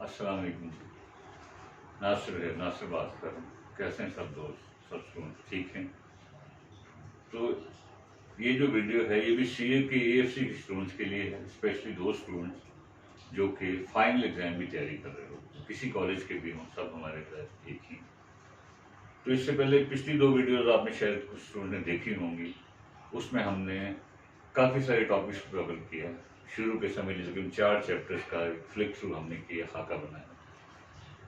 अस्सलाम वालेकुम। नासिर बात कर रहा हूँ। कैसे हैं सब दोस्त, सब स्टूडेंट ठीक हैं? तो ये जो वीडियो है ये भी सीए के एएफसी के स्टूडेंट्स के लिए है, स्पेशली दो स्टूडेंट्स जो कि फाइनल एग्जाम की तैयारी कर रहे हो, किसी कॉलेज के भी हों, सब हमारे साथ एक ही। तो इससे पहले पिछली दो वीडियोस आपने शायद कुछ स्टूडेंट ने देखी होंगी, उसमें हमने काफ़ी सारे टॉपिक्स कवर किया। शुरू के समय लेकिन 4 चैप्टर्स का फ्लिक थ्रू हमने किया, खाका बनाया।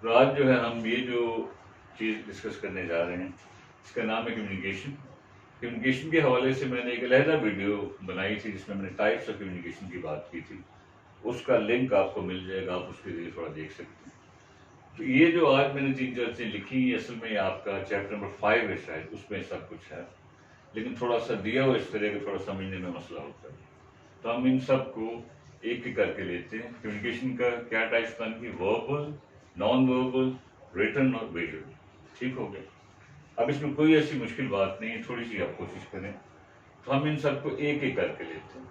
तो आज जो है हम ये जो चीज़ डिस्कस करने जा रहे हैं इसका नाम है कम्युनिकेशन। कम्युनिकेशन के हवाले से मैंने एक अलहदा वीडियो बनाई थी जिसमें मैंने टाइप्स ऑफ कम्युनिकेशन की बात की थी, उसका लिंक आपको मिल जाएगा, आप उसके लिए थोड़ा देख सकते हैं। तो ये जो आज मैंने 3-4 चीज़ें लिखी, असल में आपका चैप्टर नंबर 5 है शायद, उसमें सब कुछ है, लेकिन थोड़ा सा दिया हुआ इस तरह के थोड़ा समझने में मसला होता है। तो हम इन सब को एक एक करके लेते हैं। कम्युनिकेशन का क्या टाइप्स बन गई, वर्बल, नॉन वर्बल, रिटन और विजुअल। ठीक हो गया। अब इसमें कोई ऐसी मुश्किल बात नहीं है, थोड़ी सी आप कोशिश करें। तो हम इन सबको एक एक करके लेते हैं।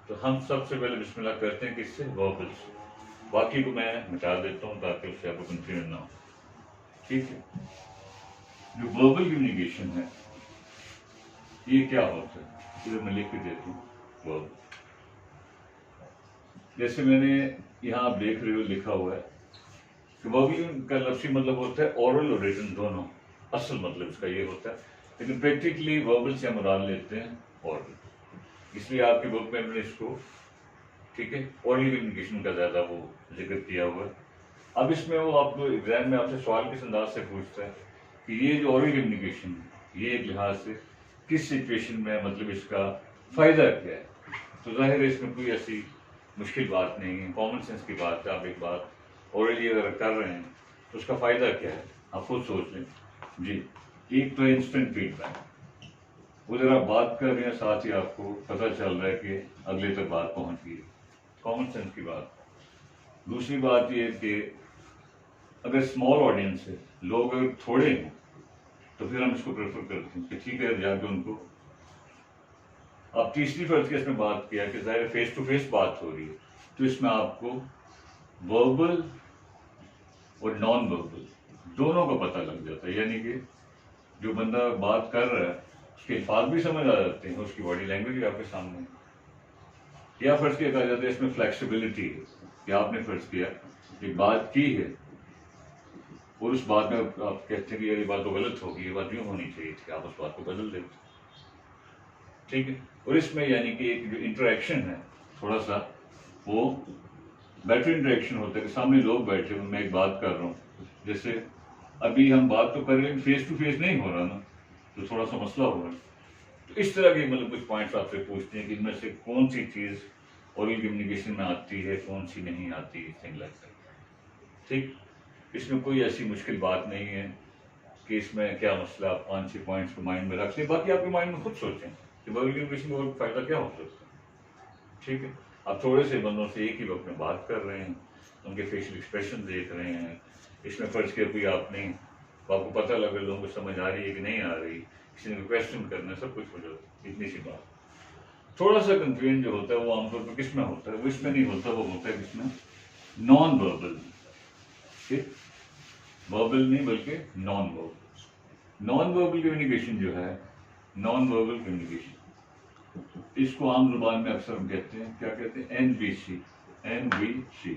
तो हम सबसे पहले बिस्मिल्लाह करते हैं किससे, वर्बल से। बाकी को मैं मिटा देता हूँ ताकि उससे आपको कंफ्यूजन ना हो। ठीक है। जो वर्बल कम्युनिकेशन है ये क्या होता है, इधर मैं लिख के देता हूँ वर्ब। जैसे मैंने यहाँ आप देख रहे हो लिखा हुआ है कि वर्बल का लफ्ज़ी मतलब होता है ओरल और रिटन दोनों, असल मतलब इसका ये होता है, लेकिन प्रैक्टिकली वर्बल से हम मुराद लेते हैं ओरल, इसलिए आपकी बुक में मैंने इसको, ठीक है, ओरल कम्युनिकेशन का ज़्यादा वो जिक्र किया हुआ है। अब इसमें वो आपको एग्जाम में आपसे सवाल किस अंदाज से पूछता है कि ये जो ओरल कम्युनिकेशन है ये एक लिहाज से किस सिचुएशन में, मतलब इसका फ़ायदा क्या है। तो जाहिर है इसमें कोई ऐसी मुश्किल बात नहीं है, कॉमन सेंस की बात है। आप एक बात ऑलरेडी अगर कर रहे हैं तो उसका फ़ायदा क्या है, आप खुद सोच लें जी। एक तो इंस्टेंट फीडबैक, उधर आप बात कर रहे हैं साथ ही आपको पता चल रहा है कि अगले तक बात पहुंच गई, कॉमन सेंस की बात। दूसरी बात यह कि अगर स्मॉल ऑडियंस है, लोग अगर थोड़े हैं, तो फिर हम इसको प्रेफर करते हैं कि ठीक है जाके उनको। अब तीसरी फर्ज केस में बात किया कि ज़ाहिर फेस टू फेस बात हो रही है, तो इसमें आपको वर्बल और नॉन वर्बल दोनों का पता लग जाता है, यानी कि जो बंदा बात कर रहा है उसके अल्फाज भी समझ आ जाते हैं, उसकी बॉडी लैंग्वेज भी आपके सामने है। या फर्ज किया कहा जाता है इसमें फ्लेक्सिबिलिटी है कि आपने फर्ज किया एक बात की है और उस बात में आप कहते हैं कि ये बात तो गलत होगी, ये बात यूँ होनी चाहिए थी, आप उस बात को बदल देते। ठीक है। और इसमें यानी कि एक जो इंटरेक्शन है थोड़ा सा वो बेटर इंटरेक्शन होता है कि सामने लोग बैठे हैं, मैं एक बात कर रहा हूँ, जैसे अभी हम बात तो कर रहे हैं फेस टू फेस नहीं हो रहा ना, तो थोड़ा सा मसला हो रहा है। तो इस तरह के मतलब कुछ पॉइंट्स आपसे पूछते हैं कि इनमें से कौन सी चीज़ ओरल कम्युनिकेशन में आती है, कौन सी नहीं आती, थिंग लाइक दैट। ठीक। इसमें कोई ऐसी मुश्किल बात नहीं है कि इसमें क्या मसला, आप 5-6 पॉइंट्स को माइंड में रख लें, बाकी आपके माइंड में खुद सोचें कि ओरल कम्युनिकेशन का फ़ायदा क्या हो सकता है। ठीक है। आप थोड़े से बंदों से एक ही वक्त में बात कर रहे हैं, उनके फेशियल एक्सप्रेशन देख रहे हैं, इसमें फर्ज किया कोई आपको पता लगे लोगों को समझ आ रही है कि नहीं आ रही, किसी ने क्वेश्चन करना, सब कुछ हो जाता है, इतनी सी बात। थोड़ा सा कंफ्यूजन जो होता है वो आमतौर पर किस में होता है, वो इसमें नहीं होता, वो होता है किसमें, नॉन वर्बल। ठीक, वर्बल नहीं बल्कि non verbal. Non verbal communication जो है, नॉन वर्बल कम्युनिकेशन, इसको आम जुबान में अक्सर हम कहते हैं, क्या कहते हैं, NVC। NVC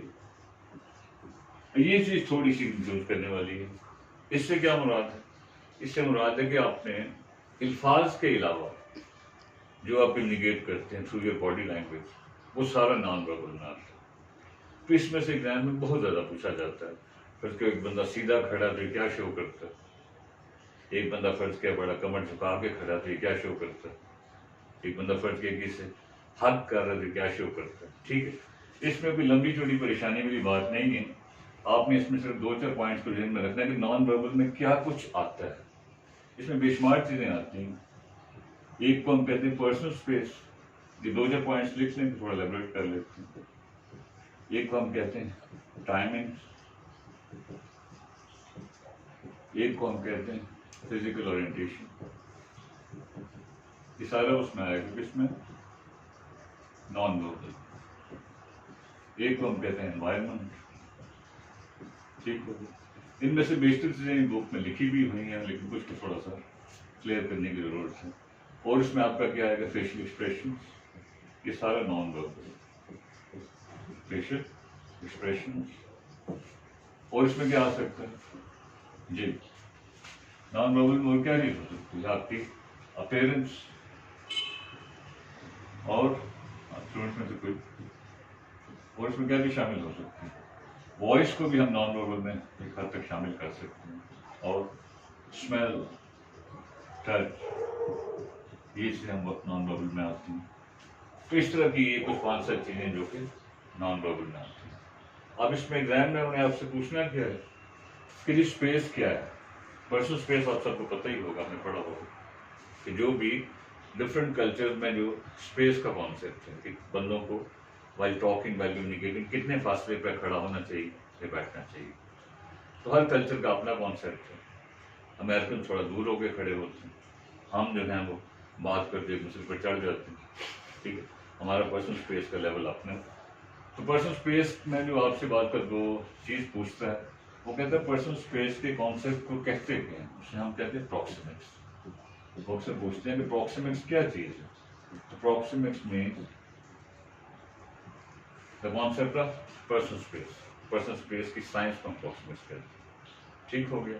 ये चीज़ थोड़ी सी कंफ्यूज करने वाली है। इससे क्या मुराद है, इससे मुराद है कि आपने अल्फाज के अलावा जो आप कम्युनिकेट करते हैं थ्रू योर बॉडी लैंग्वेज, वो सारा नॉन वर्बल ना आता है। तो इसमें से एग्जाम में बहुत ज़्यादा पूछा जाता है। फर्ज के एक बंदा सीधा खड़ा तो क्या शो करता है, एक बंदा फर्ज किया बड़ा कमर झुका के खड़ा तो क्या शो करता है, एक बंदा फर्ज किया कि से हक कर रहा तो क्या शो करता है। ठीक है। इसमें कोई लंबी चौड़ी परेशानी वाली बात नहीं है, आपने इसमें सिर्फ 2-4 पॉइंट्स को ध्यान में रखना है कि नॉन वर्बल में क्या कुछ आता है। इसमें बेशुमार चीज़ें आती हैं। एक को हम कहते हैं पर्सनल स्पेस, ये 2-4 पॉइंट्स लिख लें थोड़ा एलेबोरेट कर लेते हैं। एक को हम कहते हैं टाइमिंग, एक को हम कहते हैं फिजिकल ओरिएंटेशन, ये सारा उसमें आएगा किसमें, नॉन वर्बल। एक को हम कहते हैं एनवायरनमेंट, ठीक हो गया। इनमें से बेशतर चीज़ें बुक में लिखी भी हुई हैं, लेकिन कुछ को थोड़ा सा क्लियर करने की ज़रूरत है। और इसमें आपका क्या आएगा, फेशियल एक्सप्रेशन, ये सारा नॉन वर्बल फेशियल एक्सप्रेशन। और इसमें क्या आ सकता है जी, नॉन वर्बल में और क्या नहीं हो सकती, आपकी अपीयरेंस और स्टूडेंट्स में से कोई, और इसमें क्या भी शामिल हो सकती है। वॉइस को भी हम नॉन वर्बल में एक हद तक शामिल कर सकते हैं, और स्मेल, टच, ये चीज़ें हम नॉन वर्बल में आती हैं। तो इस तरह की ये कुछ 5-7 चीज़ें जो कि नॉन वर्बल में आती हैं। अब इसमें एग्जाम में उन्हें आपसे पूछना क्या है कि जी स्पेस क्या है। पर्सनल स्पेस आप सबको पता ही होगा, आपने पढ़ा होगा कि जो भी डिफरेंट कल्चर में जो स्पेस का कॉन्सेप्ट है कि बंदों को वाइल टॉकिंग, वाइल कम्युनिकेटिंग कितने फासले पर खड़ा होना चाहिए या बैठना चाहिए। तो हर कल्चर का अपना कॉन्सेप्ट है। अमेरिकन थोड़ा दूर होकर खड़े होते हैं, हम जो हैं वो बात करते एक दूसरे पर चढ़ जाते हैं, ठीक है। हमारा पर्सनल स्पेस का लेवल अपने। तो पर्सनल स्पेस में जो आपसे बात कर दो चीज़ पूछता है, वो कहता है पर्सनल स्पेस के कॉन्सेप्ट को कहते हैं, उसे हम कहते हैं प्रॉक्सिमिक्स। वो अक्सर पूछते हैं कि प्रॉक्सिमिक्स क्या चीज़ है। तो proxemics means the concept of personal space. Personal space की साइंस को हम प्रॉक्सिमिक्स कहते हैं। ठीक हो गया,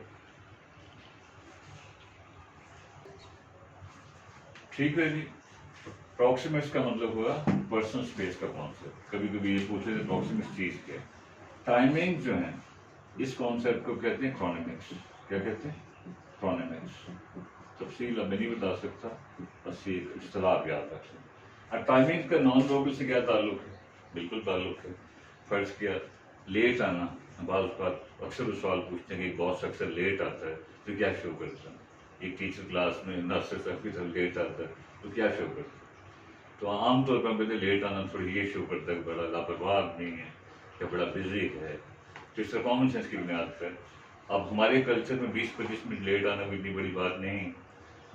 ठीक है जी। प्रॉक्सिमिक्स का मतलब हुआ पर्सनल स्पेस का कॉन्सेप्ट। कभी कभी ये पूछे थे प्रॉक्सिमिक्स चीज़ क्या है। टाइमिंग जो है इस कॉन्सेप्ट को कहते हैं क्रोनेमिक्स। क्या कहते हैं, क्रोनेमिक्स। तफसील अब मैं नहीं बता सकता, बस ये इस्तेलाह आप याद रखें। अब टाइमिंग का नॉन वर्बल से क्या ताल्लुक है, बिल्कुल ताल्लुक है। फर्ज किया लेट आना, बाज़ बात अक्सर वो सवाल पूछते हैं कि बॉस अक्सर लेट आता है तो क्या शो करता है। एक टीचर क्लास में नर्सरी तक भी लेट आता है तो क्या शो करता है। तो आमतौर पर हम कहते हैं लेट आना थोड़ी ये शो करता है बड़ा लापरवाह आदमी है या बड़ा बिजी है। तो इसका कॉमन सेंस की बुनियाद पर अब हमारे कल्चर में 20-25 मिनट लेट आना भी इतनी बड़ी बात नहीं।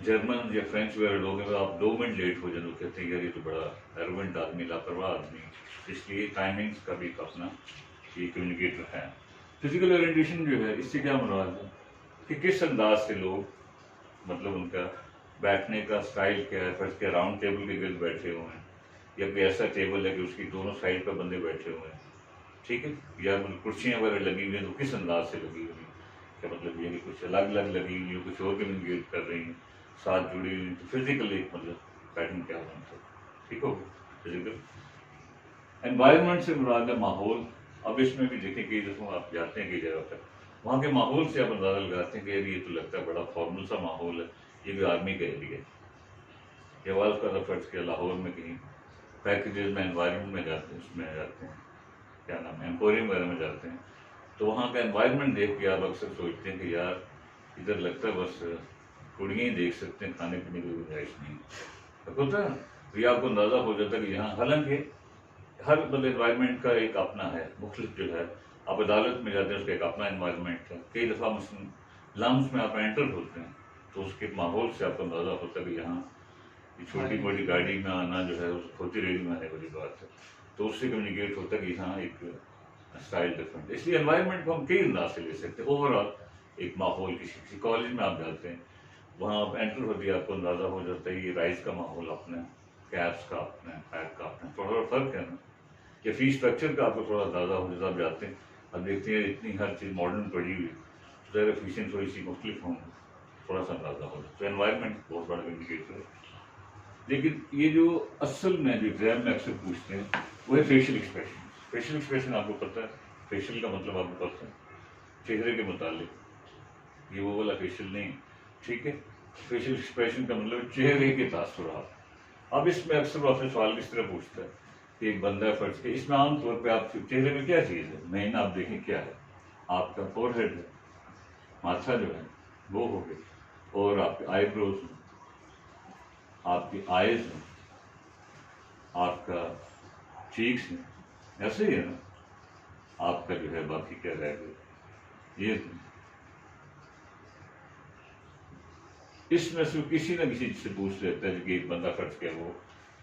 जर्मन या फ्रेंच वगैरह लोग हैं, आप 2 मिनट लेट हो जाए तो कहते हैं यार ये तो बड़ा एरोगेंट आदमी, लापरवाह आदमी। इसलिए टाइमिंग्स का भी अपना ये कम्युनिकेटर है। फिजिकल ओरिएंटेशन जो है इससे क्या मुराद है कि किस अंदाज से लोग, मतलब उनका बैठने का स्टाइल क्या है। फर्स्ट के राउंड टेबल के गिर्द बैठे हुए हैं या कोई ऐसा टेबल है कि उसकी दोनों साइड पर बंदे बैठे हुए हैं, ठीक है। या मतलब कुर्सियाँ वगैरह लगी हुई हैं तो किस अंदाज से लगी हुई हैं, क्या मतलब ये कि कुछ अलग अलग लगी हुई है, कुछ और कम्युनिकेट कर रही हैं, साथ जुड़ी हुई। तो फिजिकल एक मतलब पैटर्न क्या होना चाहिए, ठीक हो। फिजिकल एनवायरनमेंट से मुराद है माहौल। अब इसमें भी देखें कई दफ़ा आप जाते हैं कई जगह पर, वहाँ के माहौल से आप अंदाज़ा लगाते हैं कि यार ये तो लगता है बड़ा फॉर्मल सा माहौल है, ये भी आर्मी का एरिया है। या वाल का फर्ज किया लाहौर में कहीं पैकेजेस में एनवायरनमेंट में जाते हैं, उसमें जाते हैं क्या नाम है एम्पोरियम वगैरह में जाते हैं, तो वहाँ का एनवायरनमेंट देख के आप अक्सर सोचते हैं कि यार इधर लगता है बस कुड़ियाँ ही देख सकते हैं, खाने पीने की गुंजाइश नहीं होता है। तो ये आपको अंदाज़ा हो जाता है कि यहाँ हालांकि हर मतलब एनवायरनमेंट का एक अपना है, मुख्तलिफ जो है। आप अदालत में जाते हैं उसका एक अपना एनवायरनमेंट है। कई दफ़ा मुस्लिम लम्स में आप एंटर होते हैं तो उसके माहौल से आपको अंदाज़ा होता है कि यहाँ ये छोटी मोटी गाड़ी में आना जो है होती रेडी में आने वाली बात है, तो उससे कम्युनिकेट होता है कि यहाँ एक स्टाइल डिफरेंट। इसलिए एनवायरनमेंट को हम कई अंदाज से ले सकते हैं। ओवरऑल एक माहौल, किसी कॉलेज में आप जाते हैं वहाँ आप एंटर होती है आपको अंदाज़ा हो जाता है ये राइस का माहौल अपना है, कैब्स का अपना है, पैक का अपना है, थोड़ा फर्क है ना। या फी स्ट्रक्चर का आपको थोड़ा अंदाज़ा हो जाता है। आप जाते हैं अब देखते हैं इतनी हर चीज़ मॉडर्न पड़ी हुई तो ज़रा फीसें थोड़ी सी मुख्तलिफ होंगी, थोड़ा सा अंदाज़ा हो जाता है। तो एनवायरनमेंट बहुत बड़ा इंडिकेटर है। लेकिन ये जो असल में जो एग्जाम में अक्सर पूछते हैं वो है फेशियल एक्सप्रेशन। फेशियल एक्सप्रेशन आपको पता है, फेशियल का मतलब आपको पता है चेहरे के मुतालिक, ये वो वाला फेशियल नहीं, ठीक है। फेशियल एक्सप्रेशन का मतलब चेहरे के तासुरात। अब इसमें अक्सर आपसे सवाल इस तरह पूछता है कि एक बंदा फर्ज के इसमें आमतौर पर आप चेहरे में क्या चीज़ है मेन, आप देखें क्या है, आपका फोरहेड है, माथा जो है वो हो गया, और आपके आईब्रोज हैं, आपकी आइज हैं, आपका चीक्स हैं, ऐसे ही है ना। आपका जो है बाकी क्या रह गया, ये इसमें से किसी न किसी से पूछ लेता है कि एक बंदा फर्ज किया वो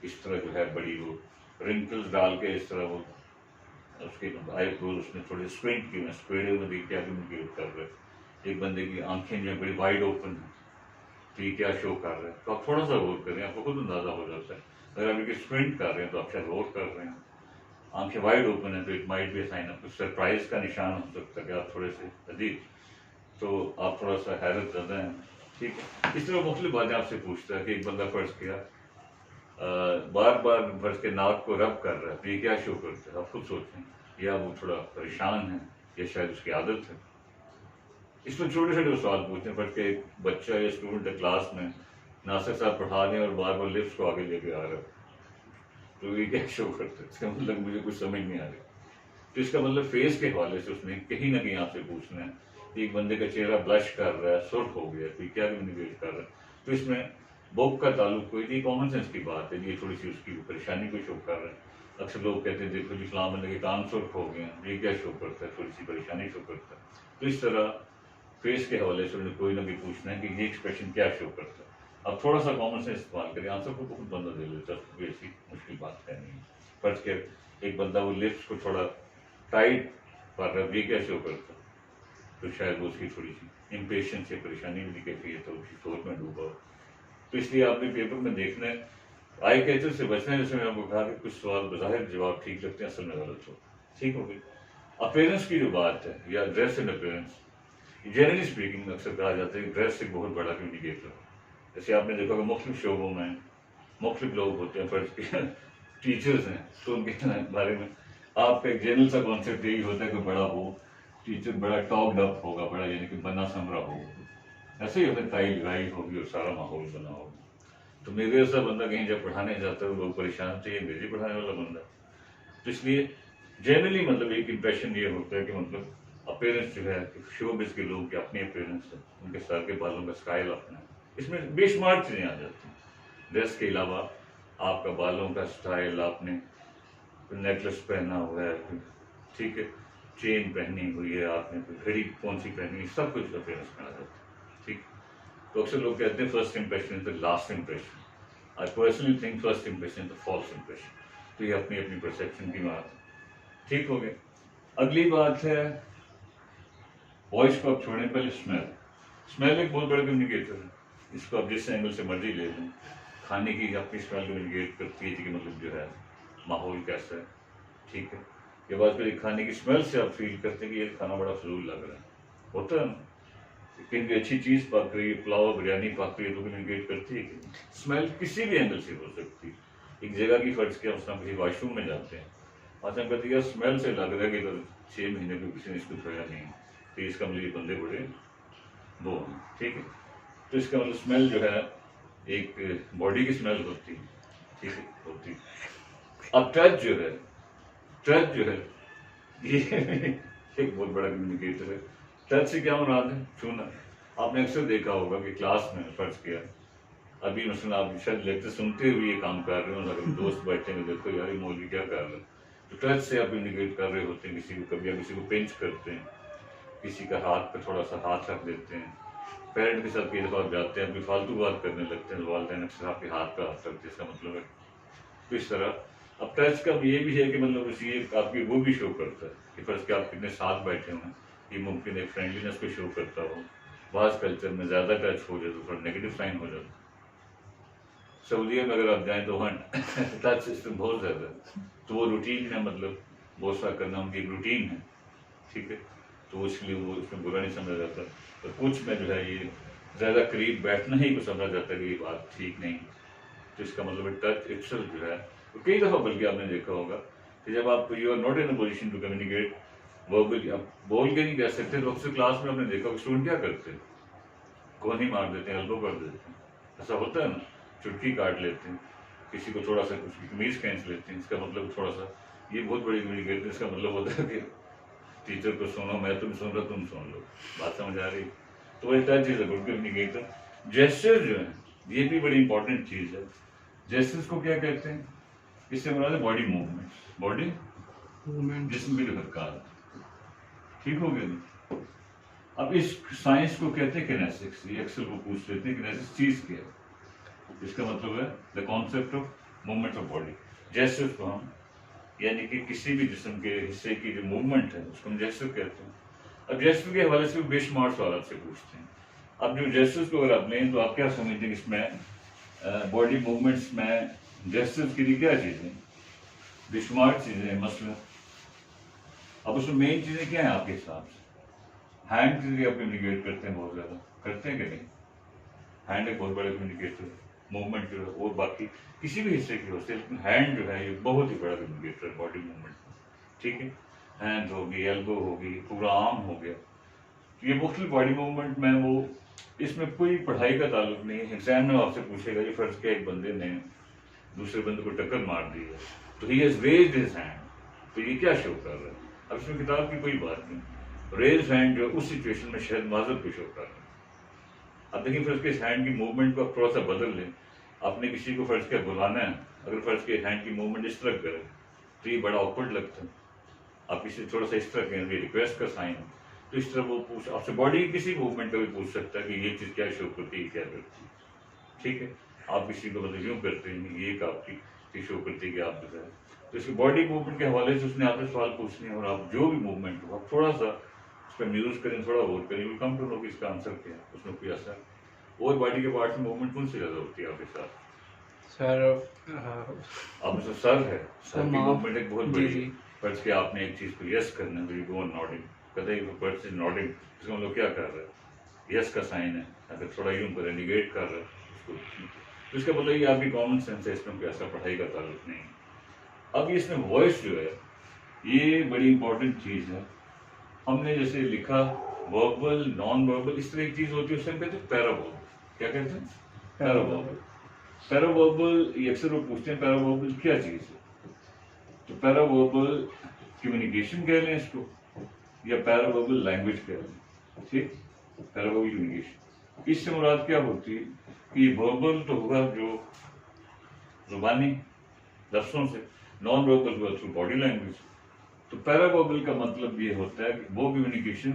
इस तरह जो है बड़ी वो रिंकल्स डाल के इस तरह वो اس کی آئی بروز اس نے تھوڑے اسکوینٹ کی ہیں، اسپیڈ میں دیکھ کے کمیونیکیٹ کر رہے ہیں. ایک بندے کی آنکھیں جو ہیں بڑی وائڈ اوپن ہیں تو یہ کیا شو کر رہے ہیں. تو آپ تھوڑا سا غور کریں، آپ کو خود اندازہ ہو جاتا ہے. اگر آپ یہ اسکوینٹ کر رہے ہیں تو آپ شاید غور کر رہے ہیں. آنکھیں وائڈ اوپن ہیں تو it might be a sign of surprise کا نشان ہو سکتا ہے کہ آپ تھوڑے سے عجیب، تو آپ تھوڑا سا حیرت زدہ ہیں. ٹھیک ہے، اس طرح مختلف باتیں آپ سے پوچھتا ہے کہ ایک بندہ فرض کیا بار بار فرض کے ناک کو رب کر رہا ہے تو یہ کیا شو کرتا ہے. آپ خود سوچیں، یا وہ تھوڑا پریشان ہے یا شاید اس کی عادت ہے. اس میں چھوٹے چھوٹے سوال پوچھتے ہیں. فرض کے ایک بچہ یا اسٹوڈنٹ ہے کلاس میں، ناصر صاحب پڑھا رہے ہیں اور بار بار لپس کو آگے لے کے آ رہا ہے تو یہ کیا شو کرتا ہے. اس کا مطلب مجھے کچھ سمجھ نہیں آ رہی. تو اس کا مطلب فیس کے حوالے سے اس نے کہیں نہ کہیں آپ سے پوچھنا ہے. ایک بندے کا چہرہ بلش کر رہا ہے، سرخ ہو گیا، کوئی کیا کمیونیکیٹ کر رہا ہے. تو اس میں بک کا تعلق کوئی نہیں، کامن سینس کی بات ہے. یہ تھوڑی سی اس کی پریشانی کو شو کر رہا ہے. اکثر لوگ کہتے ہیں دیکھو جی فلاں بندے کے کان سرخ ہو گئے ہیں، یہ کیا شو کرتا ہے، تھوڑی سی پریشانی شو کرتا ہے. تو اس طرح فیس کے حوالے سے انہیں کوئی نہ کوئی پوچھنا ہے کہ یہ ایکسپریشن کیا شو کرتا ہے. اب تھوڑا سا کامن سینس استعمال کریں، آنسر کو خود بندہ دے لیتا ہے. کوئی ایسی مشکل بات ہے نہیں. فرض کہ ایک بندہ وہ لپس کو تھوڑا ٹائٹ کر رہا ہے، یہ کیا شو کرتا ہے. تو شاید وہ اس کی تھوڑی سی امپیشنس یا پریشانی بھی کیفیت ہو، کسی سوچ میں ڈوبا ہو. تو اس لیے آپ نے پیپر میں دیکھنا ہے، آئی کیچر سے بچنا ہے. جیسے میں آپ کو کہا کہ کچھ سوال بظاہر جواب ٹھیک لگتے ہیں، اصل میں غلط ہو. ٹھیک ہو گئی. اپیرنس کی جو بات ہے یا dress and appearance, generally speaking اکثر کہا جاتا ہے کہ ڈریس ایک بہت بڑا کمیونیکیٹر ہے. جیسے آپ نے دیکھا کہ مختلف شعبوں میں مختلف لوگ ہوتے ہیں. فرض کے ٹیچرز ہیں تو ان کے بارے میں آپ کا ایک جنرل سا کانسیپٹ یہی ہوتا ہے کہ بڑا ہو ٹیچر، بڑا ٹاکڈ اپ ہوگا، بڑا یعنی کہ بنا سمرا ہو. ایسے ہی ہوتا ہے، ٹائی لگائی ہوگی اور سارا ماحول بنا ہوگا. تو میرے جیسا بندہ کہیں جب پڑھانے جاتا ہے لوگ پریشان تھے، یہ انگریزی پڑھانے والا بندہ. تو اس لیے جنرلی مطلب ایک امپریشن یہ ہوتا ہے کہ مطلب اپیرنس جو ہے شو بز کے لوگ کے اپنے اپیرنس ہے، ان کے سر کے بالوں کا اسٹائل اپنا ہے. اس میں بے شمار چیزیں آ جاتی ہیں. ڈریس کے علاوہ آپ کا بالوں کا اسٹائل، آپ نے نیکلس پہنا ہوا ہے، ٹھیک ہے، چین پہنی ہوئی ہے، آپ نے گھڑی کون سی پہنی ہے، سب کچھ اپیرنس میں آ جاتا ہے. ٹھیک. تو اکثر لوگ کہتے ہیں first impression is the last impression. I personally think first impression is the false impression. تو یہ اپنی اپنی پرسیپشن کی بات ہے. ٹھیک ہو گئے. اگلی بات ہے وائس کو آپ چھوڑیں، پہلے اسمیل. اسمیل ایک بہت بڑا کمیونیکیٹر ہے. اس کو آپ جس اینگل سے مرضی لے لیں. کھانے کی اپنی اسمیل کمیونیکیٹ کرتی ہے کہ مطلب جو ہے ماحول کیسا ہے. ٹھیک ہے. یہ بات پھر کھانے کی اسمیل سے آپ فیل کرتے ہیں کہ یہ کھانا بڑا فضول لگ رہا ہے. ہوتا ہے نا، کہیں بھی اچھی چیز پک رہی ہے، پلاؤ بریانی پک رہی ہے تو کمیونیکیٹ کرتی ہے کہ اسمیل کسی بھی اینگل سے ہو سکتی. ایک جگہ کی فرض کیا اس کسی واش روم میں جاتے ہیں، آج ہم کہتے ہیں اسمیل سے لگ رہا ہے کہ 6 مہینے کو کسی نے اس کو دھویا نہیں، تو اس کا مطلب یہ بندے بڑے وہ ہیں. ٹھیک ہے. تو اس کا مطلب اسمیل جو ہے ایک باڈی کی اسمیل ہوتی ہے. ٹھیک ہے، ہوتی. اب ٹچ جو ہے یہ ایک بہت بڑا کمیونیکیٹر ہے. ٹچ سے کیا مراد ہے؟ چھونا. آپ نے اکثر دیکھا ہوگا کہ کلاس میں فرض کیا ابھی مثلا آپ شاید لیکچر سنتے ہوئے یہ کام کر رہے ہو، اگر دوست بیٹھے ہیں دیکھو یار یہ مولوی کیا کر رہے ہیں، تو ٹچ سے آپ انڈیکیٹ کر رہے ہوتے ہیں کسی کو. کبھی کسی کو پنچ کرتے ہیں، کسی کا ہاتھ پہ تھوڑا سا ہاتھ رکھ دیتے ہیں. پیرنٹ کے ساتھ کئی دفعہ آپ جاتے ہیں، اپنی فالتو بات کرنے لگتے ہیں، والدین اکثر آپ کے ہاتھ پہ ہاتھ رکھتے ہیں، اس کا مطلب ہے. تو اس طرح اب ٹچ کا یہ بھی ہے کہ مطلب اس یہ آپ کی وہ بھی شو کرتا ہے کہ فرض کہ آپ کتنے ساتھ بیٹھے ہوئے ہیں، یہ ممکن ہے فرینڈلینس کو شو کرتا ہو. بعض کلچر میں زیادہ ٹچ ہو جائے تو تھوڑا نیگیٹو سائن ہو جاتا ہے. سعودیہ میں اگر آپ جائیں تو وہاں ٹچ سسٹم بہت زیادہ ہے، تو وہ روٹین ہے، مطلب بوسہ کرنا ان کی ایک روٹین ہے. ٹھیک ہے. تو اس لیے وہ اس میں برا نہیں سمجھا جاتا. اور کچھ میں جو ہے یہ زیادہ قریب بیٹھنا ہی کو سمجھا جاتا ہے کہ یہ بات ٹھیک نہیں. تو اس کا مطلب ٹچ اٹسیلف جو ہے کئی دفعہ بلکہ آپ نے دیکھا ہوگا کہ جب آپ you are not in a position to communicate verbally, آپ بول کے نہیں کہہ سکتے، تو اکثر کلاس میں آپ نے دیکھا کہ اسٹوڈنٹ کیا کرتے ہیں، کونی مار دیتے ہیں، البو کر دیتے ہیں. ایسا ہوتا ہے نا، چٹکی کاٹ لیتے ہیں، کسی کو تھوڑا سا کچھ قمیض کھینچ لیتے ہیں. اس کا مطلب تھوڑا سا یہ بہت بڑی کمیونیکیٹ. اس کا مطلب ہوتا ہے کہ ٹیچر کو سنو، میں تم سن رہا تم سن لو. بات سمجھ آ رہی؟ تو وہ touch is a good communicator. Gesture جو ہے یہ بھی بڑی امپورٹنٹ چیز ہے. جیسچرس کو کیا کہتے ہیں؟ اس سے مراد ہے باڈی موومنٹ، باڈی موومنٹ، جسم کی جو حرکات. ٹھیک ہو گیا. اب اس سائنس کو کہتے ہیں کینیسکس. یہ اکثر کو پوچھ لیتے ہیں کینیسکس چیز کیا ہے. اس کا مطلب ہے the concept of movement of body. Gestures کو ہم यानी कि किसी भी जिस्म के हिस्से की जो मूवमेंट है उसको हम जेस्चर कहते हैं। अब जेस्चर के हवाले से बेशुमार सवाल आपसे पूछते हैं। अब जो जेस्चर्स को अगर आप लें तो आप क्या समझते हैं इसमें बॉडी मूवमेंट्स में जेस्चर्स के लिए क्या चीज़ें, बेशुमार चीज़ें मसलन। अब उसमें मेन चीज़ें क्या हैं आपके हिसाब से? हैंड के लिए आप कम्युनिकेट करते हैं, बहुत ज़्यादा करते हैं कि नहीं? हैंड एक बहुत बड़ा कम्युनिकेटर मूवमेंट जो है, और बाकी किसी भी हिस्से की होती है, लेकिन हैंड जो है ये बहुत ही बड़ा कम्युनिकेटर है बॉडी मूवमेंट में, ठीक है। हैंड होगी, एल्बो होगी, पूरा आर्म हो गया, तो ये मुख्तलिफ बॉडी मूवमेंट में वो, इसमें कोई पढ़ाई का ताल्लुक नहीं है। एग्जाम में आपसे पूछेगा ये फर्ज किया एक बंदे ने दूसरे बंदे को टक्कर मार दी है तो he has raised his hand, तो ये क्या शो कर रहा है? अब इसमें किताब की कोई बात नहीं, रेज हैंड जो उस सिचुएशन में शायद माजर को शो कर रहा है। अब देखिए फर्ज के इस हैंड की मूवमेंट को आप थोड़ा सा बदल लें। आपने किसी को फर्ज किया बुलाना है, अगर फर्ज के हैंड की मूवमेंट इस तरह करें तो ये बड़ा ऑकवर्ड लगता है। आप किसी थोड़ा सा इस तरह कहें, रिक्वेस्ट का साइन, तो इस तरह वो पूछ आपसे बॉडी की किसी मूवमेंट का भी पूछ सकता है कि ये चीज़ क्या शो करती है, क्या करती है, ठीक है। आप किसी को मतलब यूँ करते हैं, ये एक आपकी शो करती है कि आप जो है, तो इसकी बॉडी मूवमेंट के हवाले से उसने आपसे सवाल पूछने हैं, और आप जो भी मूवमेंट हो आप थोड़ा सा उस पर म्यूज करें, थोड़ा और करें, विल कम टू नो कि इसका आंसर क्या है, उसमें कोई असर। और बॉडी के पार्ट में मूवमेंट कौन सी ज़्यादा होती है आपके साथ? सर अब जो सर है, सर की माफ, मूवमेंट एक बहुत जी बड़ी जी। है। फर्ज के आपने एक चीज़ को यस करना है तो यू गो ऑन नॉडिंग, कहते हैं फर्ज इज नॉडिंग, इसका मतलब क्या कर रहा है? यस का साइन है। अगर थोड़ा यूं करे, निगेट कर रहा है उसको, तो इसका मतलब ये आपकी कॉमन सेंस है, इसमें कोई ऐसा पढ़ाई का ताल्लुक नहीं है। अब इसमें वॉइस जो है ये बड़ी इंपॉर्टेंट चीज़ है। हमने जैसे लिखा वर्बल, नॉन वर्बल, इस तरह की चीज़ होती है, उससे हम कहते हैं पैरावर्बल। क्या कहते हैं? पैरावर्बल। पैरावर्बल ये अक्सर वो पूछते हैं पैरावर्बल क्या चीज़ है, तो पैरावर्बल कम्युनिकेशन कह लें इसको, या पैरावर्बल लैंग्वेज कह लें, ठीक। पैरावर्बल कम्युनिकेशन, इससे मुराद क्या होती है कि वर्बल तो होगा जो जुबानी लफ्ज़ों से, नॉन वर्बल हुआ थ्रू बॉडी लैंग्वेज। तो पैरावर्बल का मतलब ये होता है कि वो कम्युनिकेशन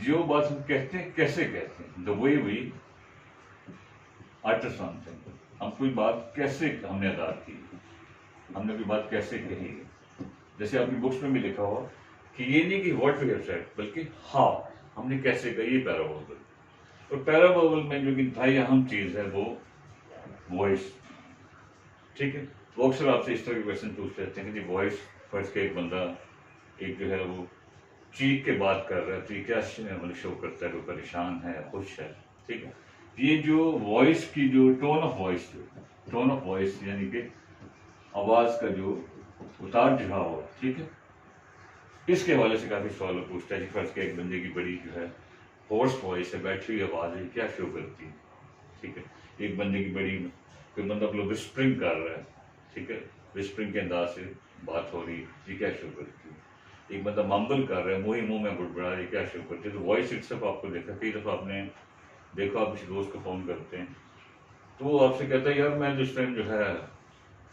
जो बात हम कहते हैं कैसे कहते हैं, the way we utter something, हम कोई बात कैसे हमने अदा की, हमने कोई बात कैसे कही। जैसे आपकी बुक्स में भी लिखा हुआ कि ये नहीं कि व्हाट वी हैव सेड, बल्कि हाउ, हमने कैसे कही, ये पैरावर्बल। और पैरावर्बल में जो इंतहाई अहम चीज़ है वो वॉइस, ठीक है। वो अक्सर आपसे इस तरह के क्वेश्चन पूछ लेते हैं कि जी वॉइस, फर्ज के एक बंदा एक जो है वो चीख के बात कर रहा है तो ये क्या मतलब शो करता है, वो परेशान है, खुश है, ठीक है। ये जो वॉइस की जो टोन ऑफ वॉइस, जो टोन ऑफ वॉइस यानी कि आवाज़ का जो उतार चढ़ाव हो, ठीक है, इसके हवाले से काफ़ी सवाल पूछता है कि फर्ज के एक बंदे की बड़ी जो है होर्स वॉइस है, बैठी हुई आवाज़ है, क्या शो करती है, ठीक है। एक बंदे की बड़ी, कोई बंदा मतलब विस्परिंग कर रहा है, ठीक है, विस्परिंग के अंदाज से बात हो रही है, ये क्या शो करती है। एक बंदा मम्बल कर रहा है, मुंह में बुड़बड़ा, ये क्या शो करती है। तो वॉइस इट्सल्फ आपको देखा, कई दफ़ा आपने देखो, आप किसी दोस्त को फ़ोन करते हैं तो वो आपसे कहता है यार मैं जिस टाइम जो है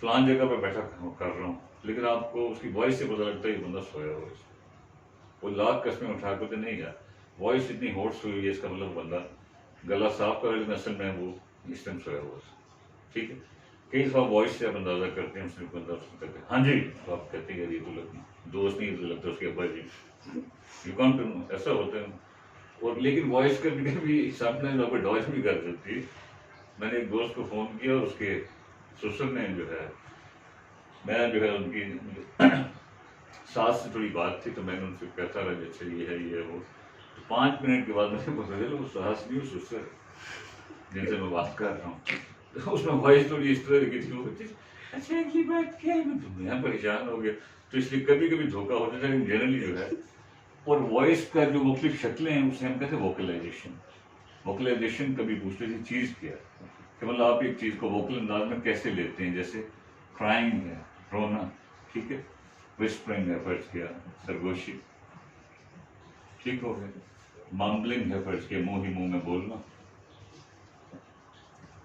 फलान जगह पर बैठा कर रहा हूँ, लेकिन आपको उसकी वॉइस से पता लगता है ये बंदा सोया हुआ है। वो लाख कस्में उठा कर नहीं यार, वॉइस इतनी होर्स हुई है, इसका मतलब बंदा गला साफ कर, लेकिन असल में वो इस टाइम सोया हुआ है, ठीक है। कई दफ़ा वॉइस से आप अंदाज़ा करते हैं, उसने बंदा उसको कहते हैं हाँ जी, तो आप कहते हैं यार ये तो दोस्त नहीं, तो लगता है उसके अब्बा जी, यू कम टू नो, ऐसा होता है। और लेकिन वॉइस कभी कभी सामने आपको डॉज भी कर देती है। मैंने एक दोस्त को फ़ोन किया, उसके ससुर ने जो है, मैं जो है उनकी सास से थोड़ी बात थी, तो मैंने उनसे कहता रहा अच्छा ये है वो, तो 5 मिनट के बाद मुझे पता चला वो सास नहीं, वो ससुर जिनसे मैं बात कर रहा हूँ। तो उसमें वॉइस थोड़ी इस तरह की थी, वो अच्छा ये बात क्या है, मैं परेशान हो गया। तो इसलिए कभी कभी धोखा हो जाता है, लेकिन जनरली जो है, और वॉइस का जो मुख्तलिफ शक्लें हैं उसे हम कहते हैं वोकलाइजेशन। वोकलाइजेशन कभी पूछते थे चीज़ क्या है, कि मतलब आप एक चीज़ को वोकल अंदाज में कैसे लेते हैं, जैसे क्राइंग है, रोना, ठीक है, विस्परिंग है, फर्ज किया सरगोशी, ठीक हो गया, मम्बलिंग है, फर्ज किया मुंह ही मुंह में बोलना,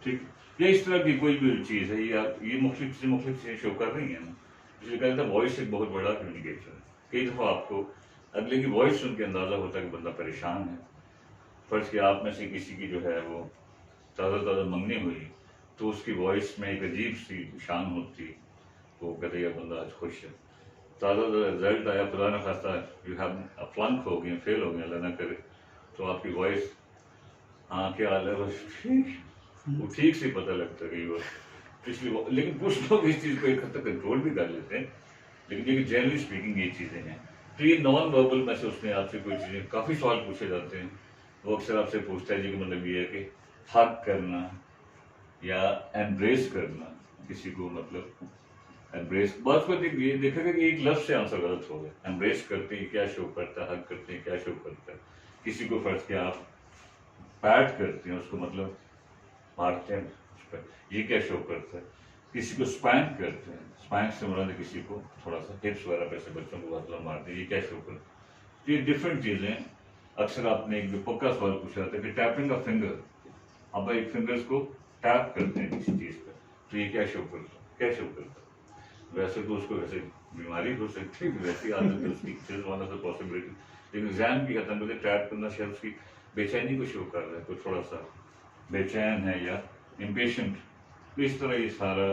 ठीक। ये इस तरह की कोई भी चीज़ है, ये मुख्तलिफ चीज़ें शो कर रही हैं ना, इसलिए कहते हैं वॉइस एक बहुत बड़ा कम्युनिकेटर है। कई दफ़ा आपको अगले की वॉइस सुन के अंदाज़ा होता है कि बंदा परेशान है। फर्ज कि आप में से किसी की जो है वो ताज़ा मंगनी हुई, तो उसकी वॉइस में एक अजीब सी शान होती, वो कहते हैं बंदा आज खुश है। ताज़ा रिजल्ट आया, खुदा न खास्ता यू हैव फ्लंक हो गए, फेल हो गए, अल्लाह ना करे, तो आपकी वॉइस, हाँ क्या हाल है, बस ठीक, वो ठीक से पता लगता है कि वो इसलिए लेकिन कुछ लोग इस चीज़ को एक हद तक कंट्रोल भी कर लेते हैं, लेकिन जनरली स्पीकिंग ये चीज़ें हैं। तो ये नॉन वर्बल में से उसमें आपसे कोई चीज़ें, काफ़ी सवाल पूछे जाते हैं, वो अक्सर आपसे पूछता है जी कि मतलब ये है कि हक करना या एम्ब्रेस करना किसी को, मतलब एम्ब्रेस, बात को ये देखेगा कि एक लफ्ज से आंसर गलत हो गया। एम्ब्रेस करते हैं क्या शो करता है, हक करते हैं क्या शो करता है, किसी को फर्ज किया आप पैट करते हैं, उसको मतलब मारते हैं उस पर, ये क्या शो करता है। किसी को स्पैंक करते हैं, स्पैंक से मुराद है किसी को थोड़ा सा हिप्स वगैरह पे से बच्चों को मतलब मारते हैं, ये क्या शो करता है। तो ये डिफरेंट चीज़ें। अक्सर आपने एक पक्का सवाल पूछा था कि टैपिंग का फिंगर, अब एक फिंगर्स को टैप करते हैं किसी चीज़ पर, तो ये क्या शो करता है, क्या शो करता है। वैसे तो उसको वैसे बीमारी हो सकती है, वैसी आदत है उसकी, वन ऑफ द पॉसिबिलिटी, लेकिन एग्जाम की खत्म करते टैप करना शायद उसकी बेचैनी को शो कर रहा है, तो थोड़ा सा बेचैन है या इम्पेशेंट। तो इस तरह ये सारा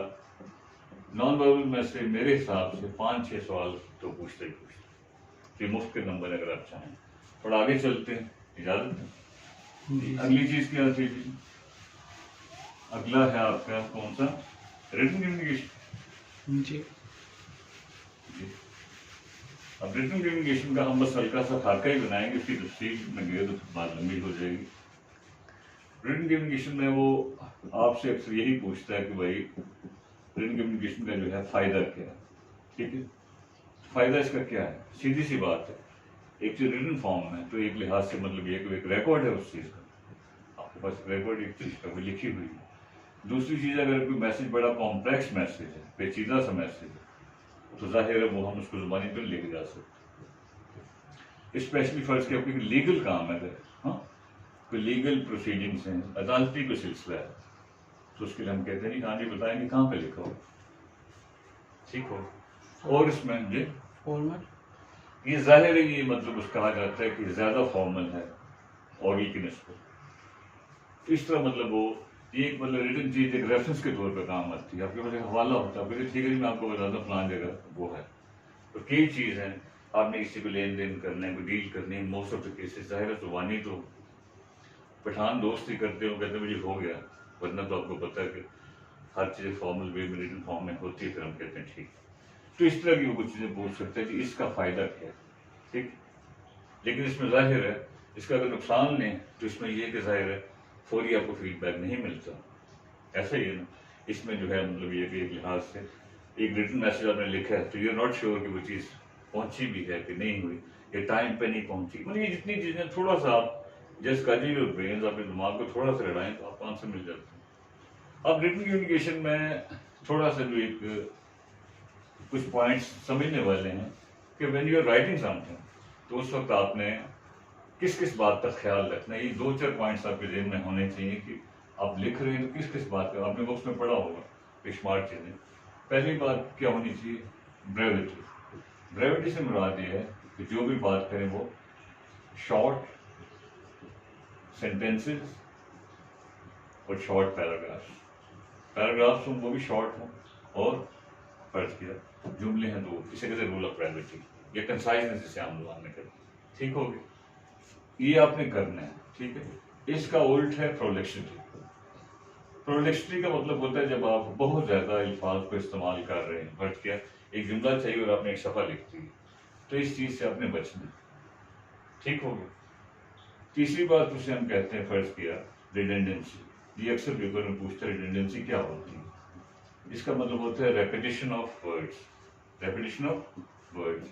नॉन वर्बल में से मेरे हिसाब से 5-6 सवाल तो पूछते ही पूछते। ये मुफ्त के नंबर अगर आप चाहें। थोड़ा आगे चलते हैं, इजाजत है। अगली चीज क्या थी जी? अगला है आपका कौन सा? रिटन कम्युनिकेशन जी। अब रिटन कम्युनिकेशन का हम बस हल्का सा खाका ही बनाएंगे, उसकी तफसील में गए तो बात लंबी हो जाएगी। रिटन कम्युनिकेशन में वो आपसे अक्सर यही पूछता है कि भाई रिटन कम्युनिकेशन का जो है फायदा क्या है, ठीक है। फायदा इसका क्या है? सीधी सी बात है, एक चीज रिटन फॉर्म में तो एक लिहाज से मतलब ये कि एक रिकॉर्ड है उस चीज का, आपके पास रिकॉर्ड एक चीज का, वो लिखी हुई है। दूसरी चीज, अगर कोई मैसेज बड़ा कॉम्प्लेक्स मैसेज है, पेचीदा सा मैसेज है, तो जाहिर है वो हम उसको जुबानी पर लेके जा सकते। स्पेशली फर्ज किया कोई लीगल काम है, हाँ कोई लीगल प्रोसीडिंग्स हैं, अदालती कोई सिलसिला है, तो उसके लिए हम कहते हैं हाँ जी बताएंगे कहाँ पे लिखा हो, ठीक हो। और इसमें जी फॉर्मेट, ये जाहिर है ये मतलब उसका कहा जाता है कि ज्यादा फॉर्मल है ऑडियो की निस्बत। इस तरह मतलब वो एक मतलब रिटन चीज एक रेफरेंस के तौर पर काम आती है, आपके पास एक हवाला होता है, ठीक है जी मैं आपको बताता हूँ फलान जगह वो है। तो कई चीज़ हैं, आपने किसी को लेन देन करना है, कोई डील करनी है, मोस्ट ऑफ द केसेस जाहिर है जुबानी तो पठान दोस्त ही करते हो, कहते मुझे हो गया, वरना तो आपको पता है कि हर चीज़ फॉर्मल वे में रिटन फॉर्म में होती है, फिर हम कहते हैं ठीक। तो इस तरह की वो कुछ चीज़ें पूछ सकते हैं कि इसका फ़ायदा क्या है, ठीक। लेकिन इसमें जाहिर है इसका अगर नुकसान लें तो इसमें यह कि जाहिर है फौरी आपको फीडबैक नहीं मिलता, ऐसा ही है ना। इसमें जो है मतलब ये कि एक लिहाज से एक रिटन मैसेज आपने लिखा है तो यू आर नॉट श्योर कि वो चीज़ पहुंची भी है कि नहीं हुई, या टाइम पे नहीं पहुंची, मतलब ये जितनी चीज़ें थोड़ा सा आप जस्ट कर लीजिए ब्रेन, अपने दिमाग को थोड़ा सा लड़ाएं तो आपको आंसर मिल जाते हैं। अब रिटन कम्युनिकेशन में थोड़ा सा जो एक कुछ पॉइंट्स समझने वाले हैं कि when you are writing something तो उस वक्त आपने किस किस बात का ख्याल रखना है। ये 2-4 पॉइंट्स आपके ज़हन में होने चाहिए कि आप लिख रहे हैं तो किस किस बात का, आपने बुक्स में पढ़ा होगा स्मार्ट चीज़ें। पहली बात क्या होनी चाहिए? ब्रेविटी। ब्रेविटी से मुराद ये है कि जो भी बात करें वो शॉर्ट सेंटेंसेस और शॉर्ट पैराग्राफ्स हों, वो भी शॉर्ट हों, और फर्ज किया जुमले हैं तो इसे कहते हैं रूल ऑफ ब्रेविटी या कंसाइजनेस जिसे आम जुबान में कहते हैं, ठीक हो गया। ये आपने करना है, ठीक है। इसका उल्ट है प्रोलेक्सिटी। प्रोलेक्सिटी का मतलब होता है जब आप बहुत ज्यादा अल्फाज को इस्तेमाल कर रहे हैं, फर्ज किया एक जुमला चाहिए और आपने एक सफा लिख दी, तो इस चीज से आपने बचना, ठीक हो गया। तीसरी बात उसे हम कहते हैं फर्ज किया रिडंडेंसी। ये अक्सर पेपर में पूछते हैं रिडंडेंसी क्या होती है। इसका मतलब होता है repetition of words, repetition of words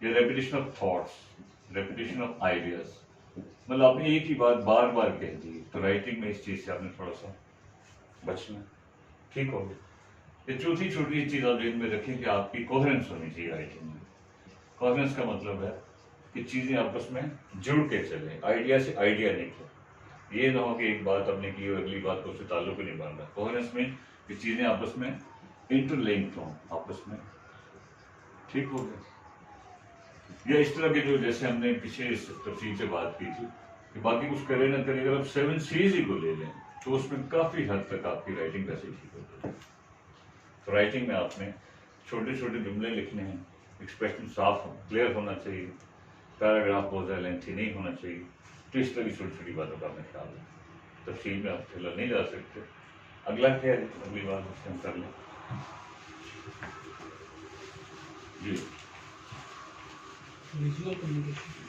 या repetition of thoughts, repetition of ideas. मतलब आपने एक ही बात बार बार कह दी, तो राइटिंग में इस चीज से आपने थोड़ा सा बचना, ठीक हो गया। ये चौथी छोटी चीज आप ध्यान में रखें कि आपकी कोहेरेंस होनी चाहिए राइटिंग में। कोहेरेंस का मतलब है कि चीजें आपस में जुड़ के चले, आइडिया से आइडिया निकले। ये ना हो कि एक बात आपने की और अगली बात को उससे ताल्लुक ही नहीं बन रहा। कोहेरेंस में कि चीजें आपस में इंटरलिंक्ड हों आपस में, ठीक हो गया। या इस तरह के जो जैसे हमने पीछे इस तफसील से बात की थी कि बाकी कुछ करे ना करे, अगर आप 7 C's ही को ले लें तो उसमें काफी हद तक आपकी राइटिंग वैसे ठीक होती है। तो राइटिंग में आपने छोटे छोटे जुमले लिखने हैं, ایکسپریشن صاف کلیئر ہونا چاہیے، پیراگراف بہت زیادہ لینتھی نہیں ہونا چاہیے. تو اس طرح کی چھوٹی چھوٹی باتوں کا ہمیں خیال ہے. تفصیل میں آپ چلا نہیں جا سکتے. اگلا کیا ہے، اگلی بات اس سے ہم کر لیں. جی ویژول کمیونیکیشن.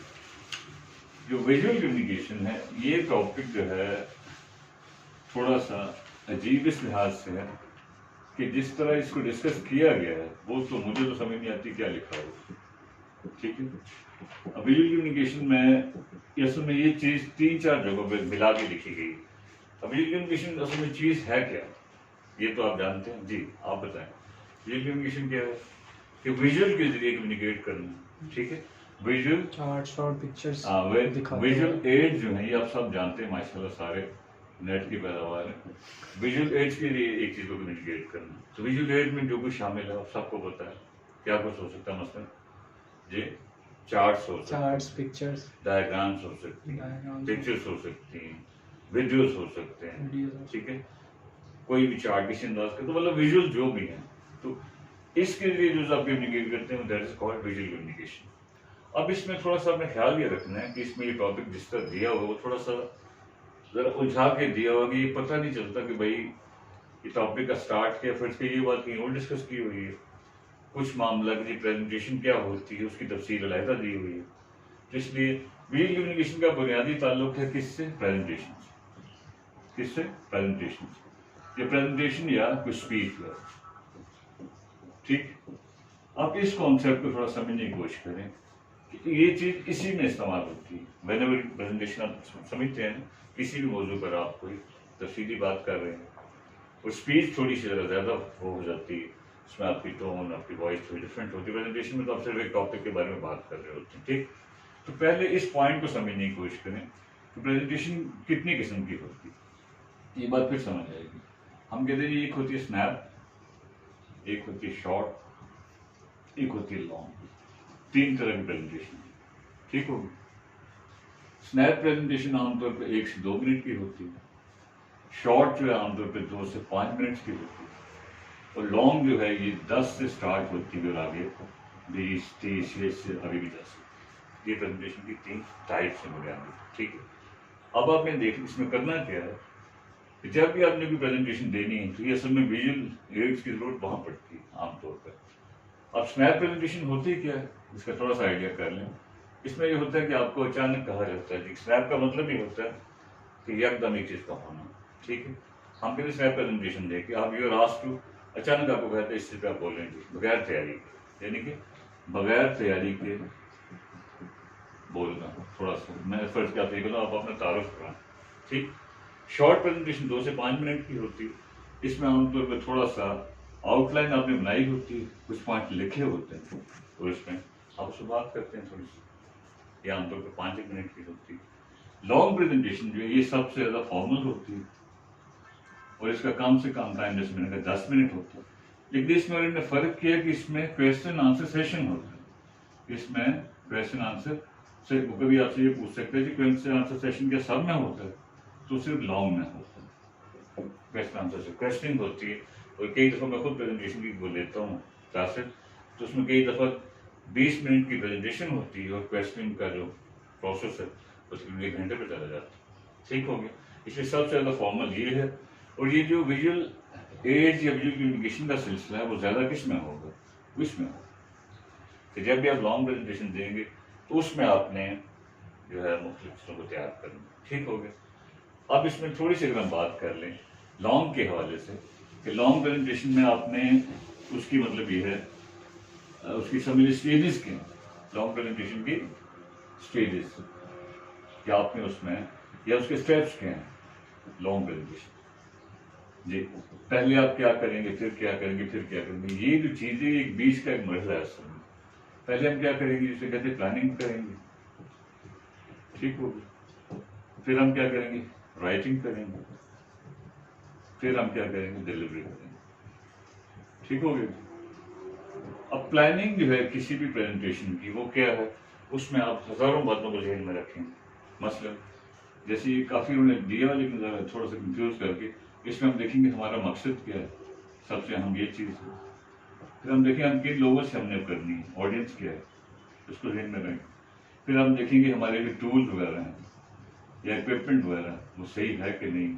جو ویژول کمیونیکیشن ہے یہ ٹاپک جو ہے تھوڑا سا عجیب اس لحاظ سے ہے کہ جس طرح اس کو ڈسکس کیا گیا ہے وہ تو مجھے تو سمجھ نہیں آتی کیا لکھا ہو. ٹھیک ہے. اب ویژول کمیونیکیشن میں اصل میں یہ چیز 3-4 جگہوں پہ ملا کے لکھی گئی. اب ویژول کمیونیکیشن اصل میں چیز ہے کیا، یہ تو آپ جانتے ہیں. جی آپ بتائیں ویژول کمیونیکیشن کیا ہے؟ کہ ویژول کے ذریعے کمیونیکیٹ کرنا. ٹھیک ہے. ویژول چارٹس اور پکچرز ویژول ایڈ جو ہیں یہ آپ سب جانتے ہیں ماشاء اللہ، سارے نیٹ کی پیداوار ہے. ویژول ایڈ کے لیے ایک چیز کو کمیونیکیٹ کرنا. تو ویژول ایڈ میں جو کچھ شامل ہے آپ سب کو پتہ ہے کیا کچھ ہو سکتا ہے. مثلا جی چارٹس ہو سکتے ہیں، چارٹس، پکچرز، ڈائیگرامس ہو سکتی ہیں، پکچرس ہو سکتی ہیں، ویڈیوز ہو سکتے ہیں. ٹھیک ہے. کوئی بھی چارٹ کسی انداز کا، تو مطلب ویژول جو بھی ہیں تو اس کے لیے جو آپ کمیونیکیٹ کرتے ہیں that is called visual communication. اب اس میں تھوڑا سا اپنے خیال یہ رکھنا ہے کہ اس میں یہ ٹاپک جس طرح دیا ہوا وہ تھوڑا سا ذرا الجھا کے دیا ہوا کہ یہ پتہ نہیں چلتا کہ بھائی یہ ٹاپک کا سٹارٹ کیا، پھر اس کے یہ بات کہیں اور ڈسکس کی ہوئی ہے. کچھ معاملہ کی پریزنٹیشن کیا ہوتی ہے اس کی تفصیل علیحدہ دی ہوئی ہے. تو اس لیے ویژول کمیونیکیشن کا بنیادی تعلق ہے کس سے؟ پریزنٹیشن سے. کس سے؟ پریزنٹیشن سے. یہ پریزنٹیشن یا کوئی اسپیچ ہے. ٹھیک. آپ اس کانسیپٹ کو تھوڑا سمجھنے کی کوشش کریں کہ یہ چیز اسی میں استعمال ہوتی ہے. وین ایور پریزنٹیشن آپ سمجھتے ہیں کسی بھی موضوع پر آپ کوئی تفصیلی بات کر رہے ہیں اور اسپیچ تھوڑی سی ذرا زیادہ ہو جاتی ہے، اس میں آپ کی ٹون، آپ کی وائس تھوڑی ڈفرینٹ ہوتی ہے. پریزنٹیشن میں تو آپ صرف ایک ٹاپک کے بارے میں بات کر رہے ہوتے ہیں. ٹھیک. تو پہلے اس پوائنٹ کو سمجھنے کی کوشش کریں کہ پریزنٹیشن کتنی قسم کی ہوتی ہے. یہ بات پھر سمجھ آئے گی. ہم کہتے ہیں ایک ہوتی ہے اسنیپ، ایک ہوتی ہے شارٹ، ایک ہوتی ہے لانگ. 3 طرح کی پریزنٹیشن. ٹھیک ہوگی. اسنیپ پریزنٹیشن عام طور پہ 1 سے 2 منٹ کی ہوتی ہے. شارٹ جو ہے عام طور پہ 2 سے 5 منٹ کی ہوتی ہے. اور لانگ جو ہے یہ 10 سے سٹارٹ ہوتی ہے اور آگے 20، 30 سے ابھی بھی 10. یہ پریزنٹیشن کی 3 ٹائپس ہیں بنیادی. ٹھیک ہے. اب آپ نے دیکھ اس میں کرنا کیا ہے کہ جب بھی آپ نے کوئی پریزنٹیشن دینی ہے تو یہ اصل میں ویژول ایڈس کی ضرورت وہاں پڑتی ہے عام طور پر. اب اسنیپ پریزنٹیشن ہوتی کیا ہے اس کا تھوڑا سا آئیڈیا کر لیں. اس میں یہ ہوتا ہے کہ آپ کو اچانک کہا جاتا ہے کہ اسنیپ کا مطلب یہ ہوتا ہے کہ یکدم ایک چیز کا ہونا. ٹھیک ہے. ہم کہتے ہیں اسنیپ پریزنٹیشن دے کے آپ یو آر آسکڈ ٹو، اچانک آپ کو کہتے ہیں اس چیز پہ آپ بولیں گے بغیر تیاری کے، یعنی کہ بغیر تیاری کے بولنا. تھوڑا سا میں فرض کیا آپ یہ کروں آپ اپنا تعارف کرائیں. ٹھیک. شارٹ پریزنٹیشن 2 سے 5 منٹ کی ہوتی ہے. اس میں عام طور پہ تھوڑا سا آؤٹ لائن آپ نے بنائی ہوتی ہے، کچھ پوائنٹ لکھے ہوتے ہیں اور اس میں آپ اس سے بات کرتے ہیں تھوڑی سی. یہ عام طور پہ 5 منٹ کی ہوتی ہے. لانگ پریزنٹیشن جو ہے یہ سب سے زیادہ فارمل ہوتی ہے اور اس کا کم سے کم ٹائم جیسے میں نے کہا 10 منٹ ہوتا ہے. لیکن اس میں انہوں نے فرق کیا کہ اس میں کویشچن آنسر سیشن ہوتا ہے. اس میں کویشچن آنسر سے کبھی آپ سے یہ پوچھ سکتے ہیں کہ کویشچن آنسر سیشن کیا سب میں ہوتا ہے؟ تو صرف لانگ میں ہوتا ہے. کویشچن آنسر سے کویشچننگ ہوتی ہے. اور کئی دفعہ میں خود پریزنٹیشن کی وہ لیتا ہوں کلاسز، تو اس میں کئی دفعہ 20 منٹ کی پریزنٹیشن ہوتی ہے اور کویشچننگ کا جو پروسیس ہے اس کے لیے 1 گھنٹے پہ چلا جاتا ہے. ٹھیک ہو گیا. اس لیے سب سے زیادہ فارمل یہ ہے. اور یہ جو ویژول ایڈ یا ویژول کمیونیکیشن کا سلسلہ ہے وہ زیادہ کس میں ہوگا؟ اس میں ہوگا کہ جب بھی آپ لانگ پریزنٹیشن دیں گے تو اس میں آپ نے جو ہے مختلف چیزوں کو تیار کرنا. ٹھیک ہو گیا. اب اس میں تھوڑی سی اگر ہم بات کر لیں لانگ کے حوالے سے کہ لانگ پریزنٹیشن میں آپ نے اس کی مطلب یہ ہے اس کی سمجھ اسٹیجز کے لانگ پریزنٹیشن کی اسٹیجز کیا آپ نے اس میں یا اس کے اسٹیپس کیا ہیں لانگ پریزنٹیشن. جی پہلے آپ کیا کریں گے، پھر کیا کریں گے، پھر کیا کریں گے. یہ جو چیزیں ایک بیچ کا ایک مرحلہ ہے اصل میں. پہلے ہم کیا کریں گے جسے کہتے ہیں پلاننگ کریں گے. ٹھیک ہوگا. پھر ہم کیا کریں گے؟ رائٹنگ کریں گے. پھر ہم کیا کریں گے؟ ڈیلیوری کریں گے. ٹھیک ہو گیا. اب پلاننگ جو ہے کسی بھی پریزنٹیشن کی وہ کیا ہے، اس میں آپ ہزاروں باتوں کو ذہن میں رکھیں. مثلا جیسے یہ کافی انہوں نے دیا لیکن ذرا تھوڑا سا کنفیوز کر کے اس میں ہم دیکھیں گے ہمارا مقصد کیا ہے. سب سے اہم یہ چیز ہے پھر ہم دیکھیں ہم کن لوگوں سے ہم نے کرنی ہے، آڈینس کیا ہے، اس کو ذہن میں رکھیں. پھر ہم دیکھیں گے ہمارے جو ٹولز وغیرہ ہیں یا اکوپمنٹ وغیرہ وہ صحیح ہے کہ نہیں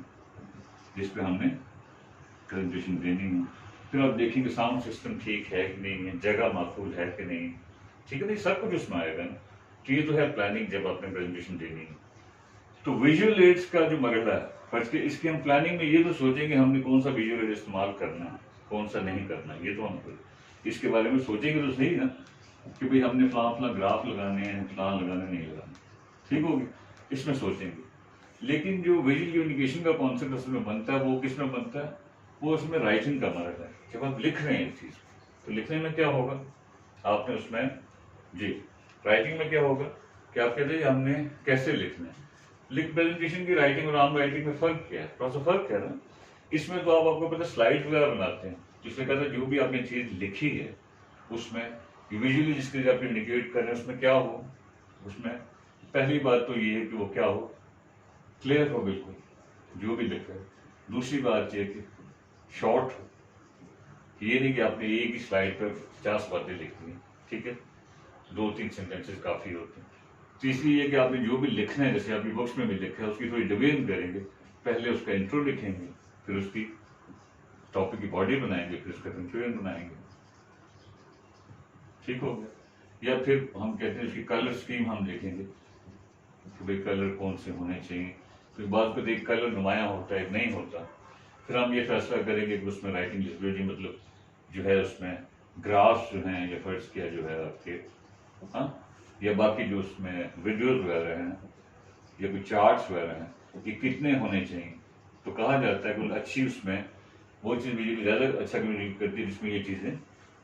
جس پہ ہم نے پریزنٹیشن دینی ہے. پھر آپ دیکھیں گے ساؤنڈ سسٹم ٹھیک ہے کہ نہیں ہے، جگہ معقول ہے کہ نہیں، ٹھیک ہے نہیں، سب کچھ اس میں آئے گا نا. تو یہ تو ہے پلاننگ جب آپ نے پریزنٹیشن دینی ہے. تو ویژول ایڈس کا جو مرحلہ ہے فرض کہ اس کی ہم پلاننگ میں یہ تو سوچیں گے ہم نے کون سا ویژول ایڈ استعمال کرنا ہے، کون سا نہیں کرنا. یہ تو ہم اس کے بارے میں سوچیں گے تو صحیح نا کہ بھئی ہم نے فلاں گراف لگانے ہیں، فلاں لگانے نہیں لگانے، ٹھیک ہوگی، اس میں سوچیں گے. لیکن جو ویژول کمیونیکیشن کا کانسیپٹ اس میں بنتا ہے وہ کس میں بنتا ہے؟ وہ اس میں رائٹنگ کا مرحلہ ہے. جب آپ لکھ رہے ہیں ایک چیز تو لکھنے میں کیا ہوگا، آپ نے اس میں جی رائٹنگ میں کیا ہوگا کہ آپ کہتے ہیں ہم نے کیسے لکھنا ہے. پریزنٹیشن کی رائٹنگ اور عام رائٹنگ میں فرق کیا ہے؟ تھوڑا سا فرق ہے نا. اس میں تو آپ کو پتہ سلائڈ وغیرہ بناتے ہیں جس میں کہتے ہیں جو بھی آپ نے چیز لکھی ہے اس میں ویژولی جس کے لیے آپ انڈیکیٹ کر رہے ہیں اس میں کیا ہو. اس میں پہلی بات تو یہ ہے کہ وہ کیا ہو، کلیئر ہو بالکل جو بھی لکھا ہے. دوسری بات یہ کہ شارٹ ہو، یہ نہیں کہ آپ نے ایک ہی سلائڈ پر 50 باتیں لکھی ہیں، ٹھیک ہے، 2-3 سینٹینسز کافی ہوتے ہیں. تیسری یہ کہ آپ نے جو بھی لکھنا ہے جیسے آپ کی بکس میں بھی لکھا ہے اس کی تھوڑی ڈویژن کریں گے. پہلے اس کا انٹرو لکھیں گے، پھر اس کی ٹاپک کی باڈی بنائیں گے، پھر اس کا کنکلوژن بنائیں گے. ٹھیک ہو گیا. یا پھر ہم کہتے ہیں اس کی کلر اسکیم ہم دیکھیں گے کہ بھائی کلر کون سے ہونے چاہیے. پھر بعض کو ایک کلر نمایاں ہوتا ہے ایک نہیں ہوتا. پھر ہم یہ فیصلہ کریں گے کہ اس میں رائٹنگ لٹریچر مطلب جو ہے اس میں گرافس جو ہیں یا فرض کیا جو ہے آپ کے ہاں یا باقی جو اس میں ویڈیوز وغیرہ ہیں یا کوئی چارٹس وغیرہ ہیں یہ کتنے ہونے چاہیے. تو کہا جاتا ہے کہ اچھی اس میں وہ چیز بھی زیادہ اچھا کمیونیکیٹ کرتی ہے جس میں یہ چیزیں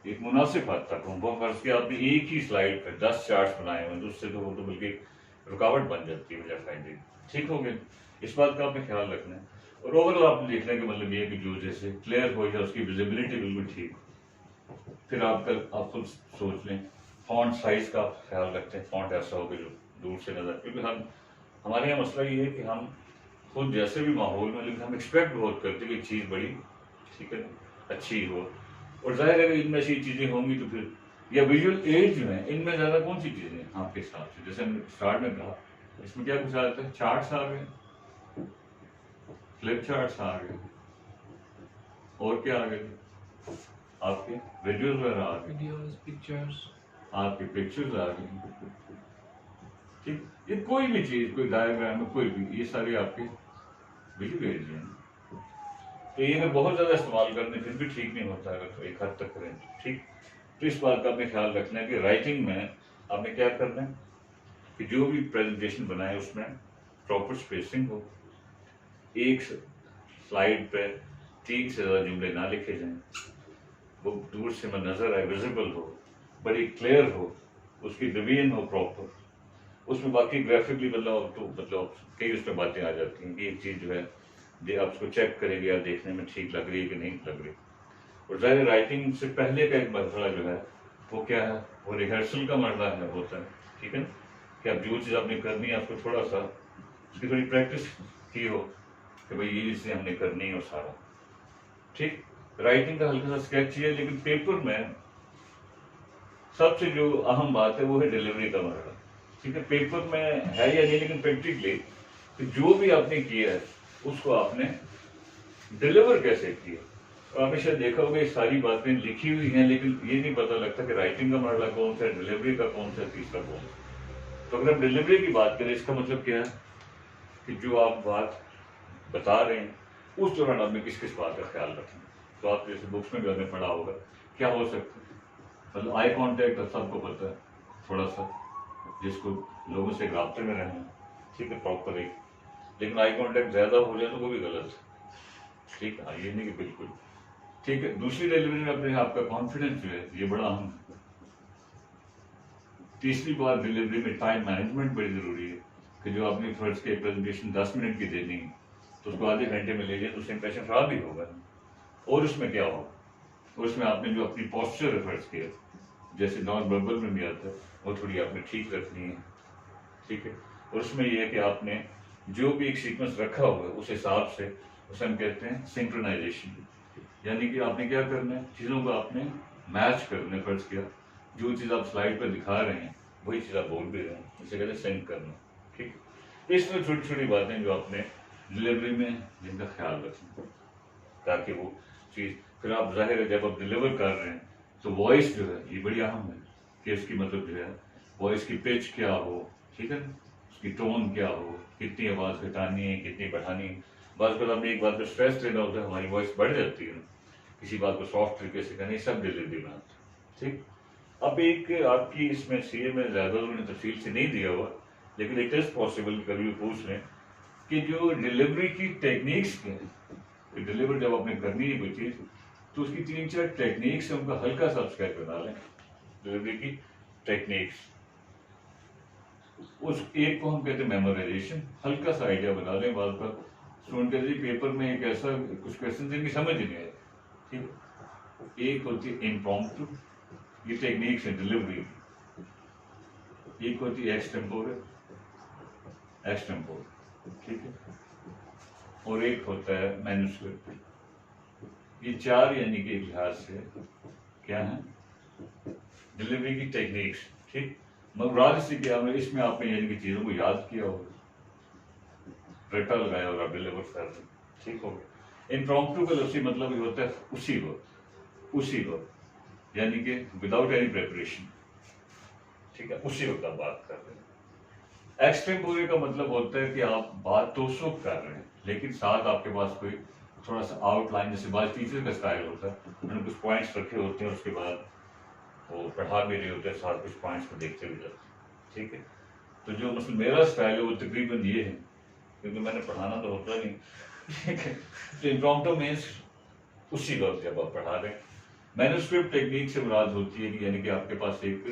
ایک مناسب حد تک ہوں. وہ فرض کیا آپ نے ایک ہی سلائڈ پہ 10 چارٹس بنائے ہوئے اس سے تو وہ تو بلکہ رکاوٹ بن جاتی ہے وجہ فائدے. ٹھیک ہو گیا. اس بات کا آپ نے خیال رکھنا ہے. اور اوور آل آپ نے دیکھنا ہے کہ مطلب یہ کہ جو جیسے کلیئر ہو یا اس کی ویزیبلٹی بالکل ٹھیک ہو. پھر آپ خود سوچ لیں فونٹ سائز کا خیال رکھتے ہیں. فونٹ ایسا ہو کہ جو دور سے نظر، کیونکہ ہمارے یہاں مسئلہ یہ ہے کہ ہم خود جیسے بھی ماحول میں لیکن ہم ایکسپیکٹ بہت کرتے کہ چیز بڑی ٹھیک ہے اچھی ہو. اور ظاہر ہے کہ ان میں ایسی چیزیں ہوں گی تو پھر یا ویژول ایڈ جو ہیں ان میں زیادہ کون سی چیزیں ہیں آپ کے حساب سے؟ جیسے ہم نے اسٹارٹ میں کہا اس میں کیا کچھ آ جاتا ہے، چارٹس آ گئے، فلپ چارٹس آ گئے، اور کیا آ گئے آپ کے ویڈیوز وغیرہ آ گئے، ویڈیوز، پکچرز، آپ کے پکچرز آ گئی. ٹھیک، یہ کوئی بھی چیز کوئی ڈائیگرام میں کوئی بھی یہ سارے آپ کے ویژول ایڈز ہیں. تو یہ اگر بہت زیادہ استعمال کرنے پھر بھی ٹھیک نہیں ہوتا اگر ایک حد تک کریں ٹھیک. تو اس بات کا آپ نے خیال رکھنا ہے کہ رائٹنگ میں آپ نے کیا کرنا ہے کہ جو بھی پریزنٹیشن بنائے اس میں پراپر اسپیسنگ ہو، ایک سلائڈ پہ 3 سے زیادہ جملے نہ لکھے جائیں، وہ دور سے میں نظر آئے، ویزیبل ہو، بڑی کلیئر ہو، اس کی ڈویژن ہو پراپر. اس میں باقی گرافکلی مطلب کئی اس میں باتیں آ جاتی ہیں کہ ایک چیز جو ہے آپ اس کو چیک کریں گے یا دیکھنے میں ٹھیک لگ رہی ہے کہ نہیں لگ رہی. اور ظاہر رائٹنگ سے پہلے کا ایک مرحلہ جو ہے وہ کیا ہے، وہ ریہرسل کا مرحلہ ہے ہوتا ہے. ٹھیک ہے نا کہ اب جو چیز آپ نے کرنی ہے آپ کو تھوڑا سا اس کی تھوڑی پریکٹس کی ہو کہ بھائی یہ چیزیں ہم نے کرنی ہے اور سارا ٹھیک. رائٹنگ کا ہلکا سا اسکیچ ہے لیکن پیپر میں سب سے جو اہم بات ہے وہ ہے ڈیلیوری کا مرحلہ. ٹھیک ہے، پیپر میں ہے یا نہیں لیکن پریکٹیکلی جو بھی آپ نے کیا ہے اس کو آپ نے ڈیلیور کیسے کیا. آپ نے شاید دیکھا ہوگا یہ ساری باتیں لکھی ہوئی ہیں لیکن یہ نہیں پتہ لگتا کہ رائٹنگ کا مرحلہ کون سا ہے، ڈیلیوری کا کون سا ہے، تیسرا کون سا. تو اگر ہم ڈیلیوری کی بات کریں اس کا مطلب کیا ہے کہ جو آپ بات بتا رہے ہیں اس دوران آپ نے کس کس بات کا خیال رکھنا. تو آپ جیسے بکس میں بھی آپ نے پڑھا ہوگا کیا ہو سکتا ہے، مطلب آئی کانٹیکٹ سب کو پتہ ہے تھوڑا سا جس کو لوگوں سے رابطے میں رہنا ٹھیک ہے پراپر ایک، لیکن آئی کانٹیکٹ زیادہ ہو جائے تو وہ بھی غلط ہے. ٹھیک ہے، یہ نہیں کہ بالکل ٹھیک ہے. دوسری ڈیلیوری میں اپنے آپ کا کانفیڈنس جو ہے یہ بڑا اہم ہے. تیسری بات ڈیلیوری میں ٹائم مینجمنٹ بڑی ضروری ہے کہ جو آپ نے فرض کے پریزنٹیشن 10 منٹ کی دینی ہے تو اس کو آدھے گھنٹے میں لے جائے تو اس سے امپریشن خراب ہی ہوگا. اور اس میں کیا ہوگا، اور اس میں آپ نے جو اپنی پوسچر فرض کیا جیسے نان وربل میں بھی آتا ہے وہ تھوڑی آپ نے ٹھیک رکھنی ہے. ٹھیک ہے، اور اس میں یہ ہے کہ آپ نے جو بھی ایک سیکوینس رکھا ہوا ہے اس حساب سے اسے ہم کہتے ہیں سنکرونائزیشن، یعنی کہ آپ نے کیا کرنا ہے چیزوں کو آپ نے मैच करने फर्ज किया जो चीज़ आप स्लाइड पर दिखा रहे हैं वही चीज़ आप बोल भी रहे हैं, इसे कहते हैं सिंक करना। ठीक, इसमें छोटी छोटी बातें जो आपने डिलीवरी में जिनका ख्याल रखें ताकि वो चीज़ फिर आप जाहिर है जब आप डिलीवर कर रहे हैं तो वॉइस जो है ये बड़ी अहम है कि उसकी मतलब जो है वॉइस की पिच क्या हो, ठीक है, उसकी टोन क्या हो, कितनी आवाज़ घटानी है कितनी बढ़ानी है। बस पर हमें एक बात पर स्ट्रेस देना होता है, हमारी वॉइस बढ़ जाती है, किसी बात को सॉफ्ट तरीके से करनी, सब डिलीवरी में आता है। ठीक, अब एक आपकी इसमें सीए में ज़्यादा उन्होंने तफसील से नहीं दिया हुआ लेकिन इट इज़ पॉसिबल कभी भी पूछ लें कि जो डिलीवरी की टेक्निक्स क्या है, डिलीवर जब आपने करनी है कोई चीज़ तो उसकी 3-4 टेक्निक्स से उनका हल्का सा स्केच बना लें, डिलीवरी की टेक्निक्स। उस एक को हम कहते हैं मेमोराइजेशन, हल्का सा आइडिया बना लें। बात का स्टूडेंट कहते हैं पेपर में एक ऐसा कुछ क्वेश्चन जिनकी समझ ही नहीं आए, ठीक। एक होती है इम्प्रॉम्प्टू, ये टेक्निक्स है डिलीवरी, एक होती है एक्सटेम्पोरल, ठीक है, और एक होता है मैन्युस्क्रिप्ट। ये 4 यानी कि लिहाज से क्या है डिलीवरी की टेक्निक्स। ठीक, मगर से क्या हमने इसमें आपने यानी कि चीज़ों को याद किया होगा, रटा लगाया और आप डिलीवर कर रहे, ठीक हो गया। इम्प्रॉम्प्टू का लफ्ज़ी मतलब ये होता है उसी वक्त यानी कि विदाउट एनी प्रिपरेशन, ठीक है, उसी वक्त आप बात कर रहे हैं। एक्सटेम्पोरे का मतलब होता है कि आप बात तो उस वक्त कर रहे हैं लेकिन साथ आपके पास कोई थोड़ा सा आउटलाइन, जैसे बाद टीचर का स्टाइल होता है, उन्होंने कुछ पॉइंट्स रखे होते हैं, उसके बाद वो पढ़ा भी रहे होते हैं, साथ कुछ पॉइंट्स को देखते भी जाते हैं, ठीक है। तो जो मतलब मेरा स्टाइल है वो तकरीबन ये है, क्योंकि मैंने पढ़ाना तो होता नहीं, ठीक है। तो इम्प्रॉम्प्टू मीन्स उसी वक्त जब आप पढ़ा रहे हैं। मैन्युस्क्रिप्ट टेक्निक से मुराद होती है कि यानी कि आपके पास एक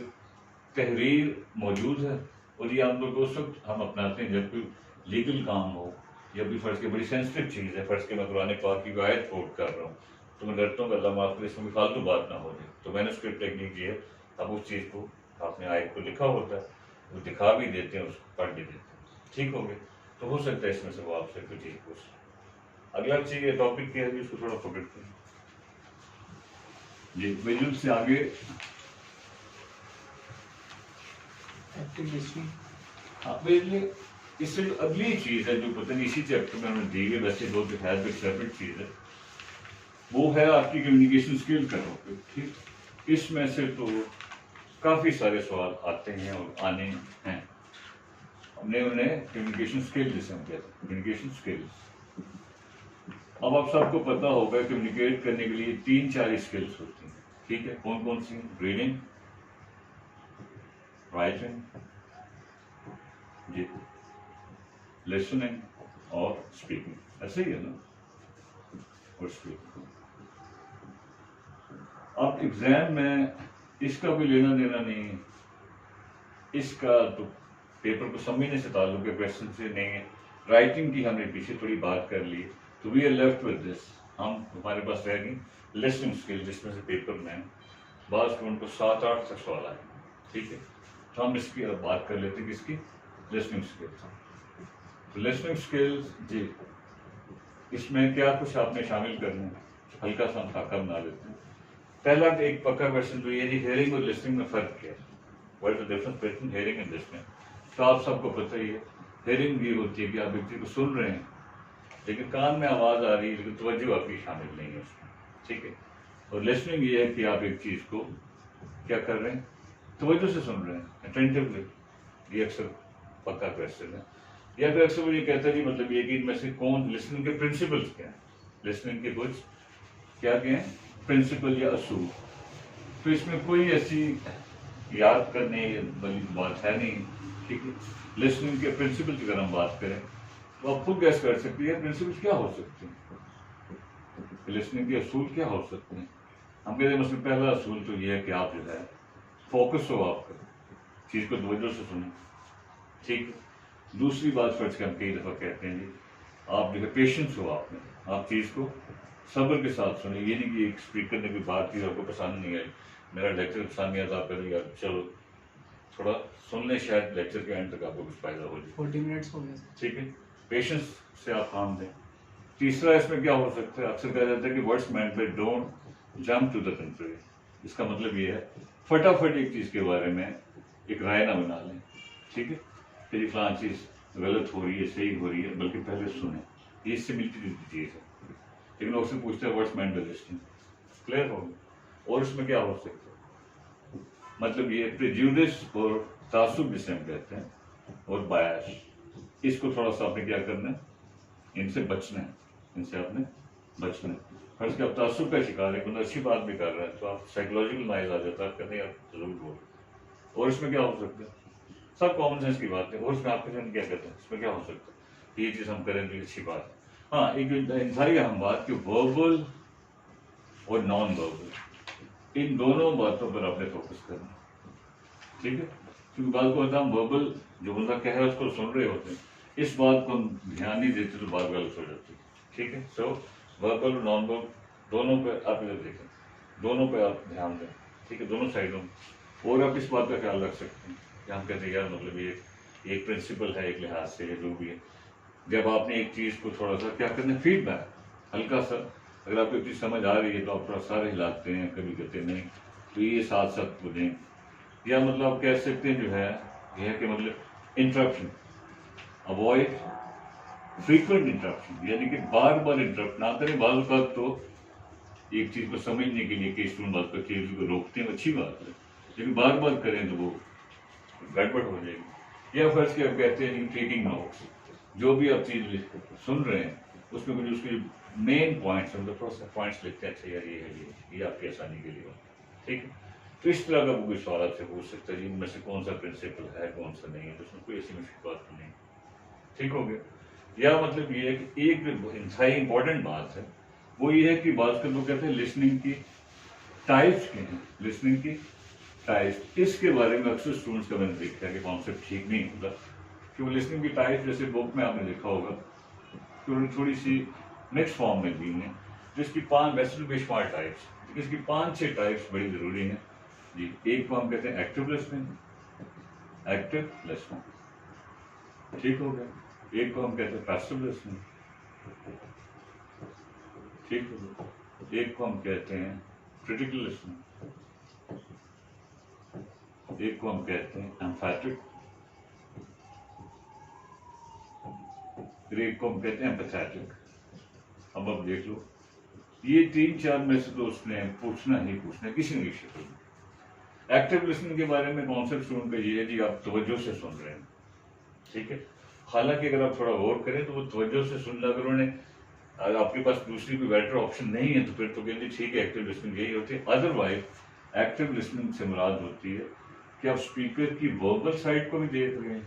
तहरीर मौजूद है और ये आप लोग उस वक्त हम अपनाते हैं जब कोई लीगल काम हो या भी फर्ज के बड़ी सेंसिटिव चीज़ है, फर्ज के मैं कुरान पाक की आयत कोट कर रहा हूँ तो मैं डरता हूँ कि अल्लाह माफ़ करे इसमें भी फालतू बात ना हो जाए। तो मैन्युस्क्रिप्ट टेक्निक ये है, अब उस चीज़ को आपने आयत को लिखा होता है, वो दिखा भी देते हैं, उसको पढ़ भी देते हैं, ठीक हो गया। तो हो सकता है इसमें से वो आपसे कोई चीज़ पूछ। अगला चीज़ ये टॉपिक क्या है जी, उसको थोड़ा पकड़ करें जी, विजुअल से आगे एक्टिव लिसनिंग। हाँ, इससे जो अगली चीज़ है जो पता नहीं इसी चैप्टर में हमें दी गई, वैसे दो तो है एक सेपरेट चीज़ है, वो है आपकी कम्युनिकेशन स्किल का टॉपिक, ठीक। इसमें से तो काफ़ी सारे सवाल आते हैं और आने हैं, हमने उन्हें कम्युनिकेशन स्किल जिसे हम कहते हैं कम्युनिकेशन स्किल्स। अब आप सबको पता होगा कम्युनिकेट करने के लिए 3-4 स्किल्स होती हैं, ठीक है। कौन कौन सी? रीडिंग, राइटिंग जी, लिसनिंग और स्पीकिंग, ऐसे ही है ना, और स्पीकिंग। अब एग्जाम में इसका कोई लेना देना नहीं है, इसका तो पेपर को समझने से ताल्लुक है, क्वेश्चन से नहीं है। राइटिंग की हमने पीछे थोड़ी बात कर ली, तो we are left with this, हम हमारे पास रह गई लिसनिंग स्किल, जिसमें से पेपर में बाद स्टूडेंट को 7-8 तक सवाल आए, ठीक है। तो हम इसकी अब बात कर लेते हैं किसकी, लिसनिंग स्किल्स। तो लिसनिंग स्किल्स जी, इसमें क्या कुछ आपने शामिल करना है, हल्का सा हम खाका बना लेते हैं। पहला एक पक्का क्वेश्चन तो ये जी, हेयरिंग और लिसनिंग में फ़र्क क्या है, what is the difference between hearing and listening. तो आप सबको पता ही है, हेयरिंग ये होती है कि आप एक चीज़ को सुन रहे हैं लेकिन कान में आवाज़ आ रही है लेकिन तवज्जो आपकी शामिल नहीं है उसमें, ठीक है। और लिसनिंग ये है कि आप एक चीज़ को क्या कर रहे हैं, तवज्जो से सुन रहे हैं, अटेंटिवली। ये अक्सर पक्का क्वेश्चन है। या फिर अक्सर वो ये कहता है जी मतलब ये कि इनमें से कौन, लिसनिंग के प्रिंसिपल्स क्या हैं, लिसनिंग के कुछ क्या हैं प्रिंसिपल या असूल। तो इसमें कोई ऐसी याद करने वाली बात है नहीं, ठीक है। लिसनिंग के प्रिंसिपल की अगर हम बात करें तो आप खुद गैस कर सकते हैं प्रिंसिपल क्या हो सकते हैं, लिसनिंग के असूल क्या हो सकते हैं। हम कहते हैं मतलब पहला असूल तो ये है कि आप जो है फोकस हो, आपका चीज़ को तवज्जो से सुने, ठीक है। दूसरी बात फर्ज के हम कई दफ़ा कहते हैं जी, आप जो है पेशेंस हो, आप चीज़ को सब्र के साथ सुने। ये नहीं कि एक स्पीकर ने कोई बात की आपको पसंद नहीं आई, मेरा लेक्चर पसंद नहीं आता, आप कहें यार चलो थोड़ा सुन लें, शायद लेक्चर के एंड तक आपको कुछ फायदा हो जाए। 40 मिनट्स हो गए, ठीक है, पेशेंस से आप काम दें। तीसरा इसमें क्या हो सकता है, अक्सर कहा जाता है कि words meant by don't jump to the conclusion, اس کا مطلب یہ ہے فٹافٹ ایک چیز کے بارے میں ایک رائے نہ بنا لیں، ٹھیک ہے، کہ یہ فلاں چیز غلط ہو رہی ہے صحیح ہو رہی ہے، بلکہ پہلے سنیں، یہ اس سے ملتی جلتی چیز ہے. لیکن لوگ سے پوچھتے ہیں what's meant by listening, clear ہو گیا. اور اس میں کیا ہو سکتا ہے، مطلب یہ پریجوڈس اور تعصب جسے ہم کہتے ہیں اور بایاس، اس کو تھوڑا سا آپ نے کیا کرنا ہے، ان سے بچنا ہے، ان سے آپ نے بچنا ہے. فرض کہ آپ تعصب کا شکار ہے، کوئی اچھی بات بھی کر رہا ہے تو آپ سائیکولوجیکل نائز آ جاتا ہے، آپ کہتے ہیں یار ضرور بول. اور اس میں کیا ہو سکتا ہے، سب کامن سینس کی بات ہے. اور اس میں آپ کے ساتھ کیا کہتے ہیں، اس میں کیا ہو سکتا ہے، یہ چیز ہم کریں تو اچھی بات ہے. ہاں ایک انتہائی اہم بات کہ وربل اور نان وربل ان دونوں باتوں پر آپ نے فوکس کرنا ہے، ٹھیک ہے. کیونکہ بات کو ہوتا ہے ہم وربل جو بندہ کہہ رہا ہے اس کو سن رہے ہوتے ہیں، اس بات کو ہم دھیان نہیں دیتے تو بات غلط ہو جاتی ہے، ٹھیک ہے. سو وربل اور نان وربل دونوں پہ آپ ادھر دیکھیں، دونوں پہ آپ دھیان دیں، ٹھیک ہے، دونوں سائڈوں میں. اور آپ اس بات کا خیال رکھ سکتے ہیں کہ ہم کہتے ہیں یار مطلب یہ ایک پرنسپل ہے ایک لحاظ سے، جو بھی ہے جب آپ نے ایک چیز کو تھوڑا سا کیا کرنا ہے، فیڈ بیک ہلکا سا، اگر آپ کو ایک چیز سمجھ آ رہی ہے تو آپ تھوڑا سارے ہلاتے ہیں، کبھی کہتے ہیں نہیں تو یہ ساتھ ساتھ بولیں. یا مطلب آپ کہہ سکتے ہیں جو ہے یہ ہے کہ مطلب انٹرپشن اوائڈ فریکوینٹ انٹرپشن، یعنی کہ بار بار انٹرپٹ نہ کریں. بعض اوقات تو ایک چیز کو سمجھنے کے لیے کہ اسٹوڈنٹ بات پر چیز کو روکتے ہیں اچھی بات ہے، لیکن بار بار کریں تو وہ گڑبڑ ہو جائے گی. یا فرض کہ آپ کہتے ہیں ٹیکنگ نوٹس، جو بھی آپ چیز سن رہے ہیں اس میں کچھ اس کے مین پوائنٹس پوائنٹس لکھتے ہیں، اچھا یار یہ ہے یہ آپ کی آسانی کے لیے ہو، ٹھیک ہے. تو اس طرح کا کوئی سوال آپ سے پوچھ سکتا ہے جن میں سے کون سا پرنسپل ہے کون سا نہیں ہے، تو اس میں کوئی ایسی مشکل بات نہیں، ٹھیک ہو گیا. یا مطلب یہ ہے کہ ایک جو انتہائی امپورٹنٹ بات ہے وہ یہ ہے کہ بات کر لوگ کہتے ہیں لسننگ کی ٹائپس کے ہیں، لسننگ کی ٹائپس. اس کے بارے میں اکثر اسٹوڈنٹس کا میں نے دیکھا ہے کہ کانسیپٹ ٹھیک نہیں ہوتا کہ وہ لسننگ کی ٹائپس جیسے بک میں آپ نے دیکھا ہوگا کہ انہوں نے تھوڑی سی مکس فارم میں دی ہیں، جس کی 5 ویسے بے شمار ٹائپس، اس کی 5-6 ٹائپس بڑی ضروری ہیں جی. ایک کو ہم کہتے ہیں ایکٹیو لسننگ، ایکٹیو لسننگ، ٹھیک ہو گیا. ایک کو ہم کہتے ہیں پیسو لسننگ، ٹھیک ہو گیا. ایک کو ہم کہتے ہیں کریٹیکل لسننگ، ایک کو ہم کہتے ہیں ایمفیٹک، ایک کو ہم کہتے ہیں ایمپیتھیٹک. اب آپ دیکھ لو یہ 3-4 میں سے تو اس نے پوچھنا ہی پوچھنا ہے کسی نہ کسی شکل میں. ایکٹیو لسننگ کے بارے میں کانسیپٹ اسٹوڈنٹ کا یہ ہے جی آپ توجہ سے سن رہے ہیں، ٹھیک ہے. حالانکہ اگر آپ تھوڑا غور کریں تو وہ توجہ سے سننا، اگر انہوں نے آپ کے پاس دوسری کوئی بیٹر آپشن نہیں ہے تو پھر تو کہیں گے ٹھیک ہے ایکٹیو لسننگ یہی ہوتی ہے. ادر وائز ایکٹیو لسننگ سے مراد ہوتی ہے کہ آپ اسپیکر کی وربل سائڈ کو بھی دیکھ رہے ہیں،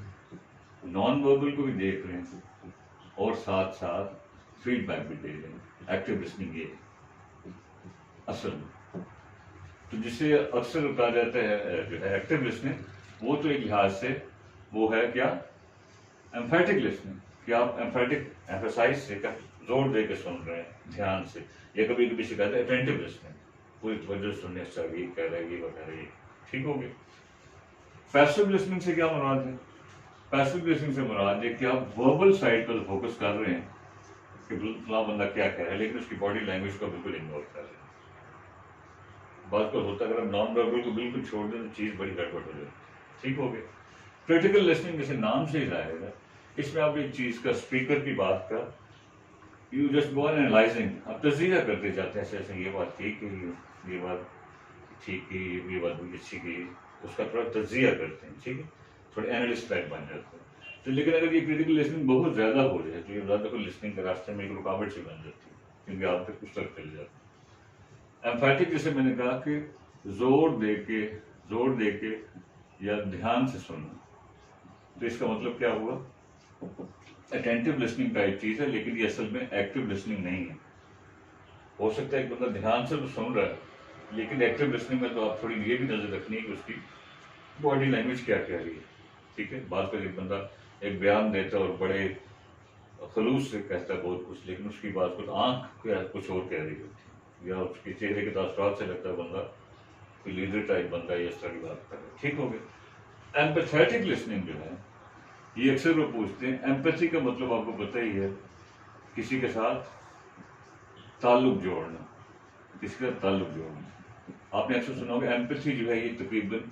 نان وربل کو بھی دیکھ رہے ہیں، اور ساتھ ساتھ فیڈ بیک بھی دے رہے ہیں. ایکٹیو لسننگ یہ ہے اصل میں. تو جسے اکثر کہا جاتا ہے جو ہے ایکٹیو لسننگ، وہ تو ایک لحاظ سے وہ ہے کیا ایمفیٹک لسننگ، کہ آپ ایمفیٹک ایمفیسائز سے زور دے کے سن رہے ہیں دھیان سے. یا کبھی کبھی سے کہتے ہیں اٹینٹیو لسننگ، پوری توجہ سننے، اچھا یہ کہہ رہا ہے یہ وغیرہ یہ، ٹھیک ہو گیا. پیسو لسننگ سے کیا مراد ہے، پیسو لسننگ سے مراد ہے کہ آپ وربل سائڈ پر فوکس کر رہے ہیں کہ فلاں بندہ کیا کہہ رہا ہے، لیکن اس کی باڈی لینگویج کو بالکل اگنور کر رہے ہیں. بات کو ہوتا ہے اگر ہم نان وربل کو بالکل چھوڑ دیں تو چیز بڑی گڑبڑ ہو جائے، ٹھیک ہو گیا. کریٹیکل لسننگ جیسے نام سے ہی ظاہر ہے، اس میں آپ ایک چیز کا اسپیکر کی بات کا you just go on analysing, آپ تجزیہ کرتے جاتے ہیں، ایسے یہ بات ٹھیک ہے یہ بات ٹھیک ہے یہ بات بھی اچھی کی، اس کا تھوڑا تجزیہ کرتے ہیں، ٹھیک ہے، تھوڑے اینالسٹ ٹائپ بن جاتے ہیں. تو لیکن اگر یہ کریٹیکل لسننگ بہت زیادہ ہو جائے تو یہ زیادہ کو لسننگ کے راستے میں ایک رکاوٹ سی بن جاتی ہے، کیونکہ آپ تک کچھ تک چل جاتے ہیں. ایمفیٹک جیسے میں نے کہا کہ زور دے کے یا دھیان سے سننا، تو اس کا مطلب کیا ہوا اٹینٹیو لسننگ کا ایک چیز ہے، لیکن یہ اصل میں ایکٹیو لسننگ نہیں ہے. ہو سکتا ہے کہ بندہ دھیان سے تو سن رہا ہے، لیکن ایکٹیو لسننگ میں تو آپ تھوڑی یہ بھی نظر رکھنی ہے کہ اس کی باڈی لینگویج کیا کہہ رہی ہے، ٹھیک ہے. بعض کا ایک بندہ ایک بیان دیتا ہے اور بڑے خلوص سے کہتا ہے بہت کچھ، لیکن اس کی بات کو آنکھ کچھ اور کہہ رہی ہوتی ہے، یا اس کے چہرے کے تاثرات سے لگتا ہے بندہ کوئی لیڈر ٹائپ بندہ یا اس طرح کی بات کر رہا ہے، ٹھیک ہو گیا. ایمپیتھیٹک لسننگ جو ہے یہ اکثر وہ پوچھتے ہیں، ایمپیتھی کا مطلب آپ کو پتہ ہی ہے کسی کے ساتھ تعلق جوڑنا، کسی کا تعلق جوڑنا. आपने अक्सर सुना होगा एम्पैथी जो है ये तकरीबन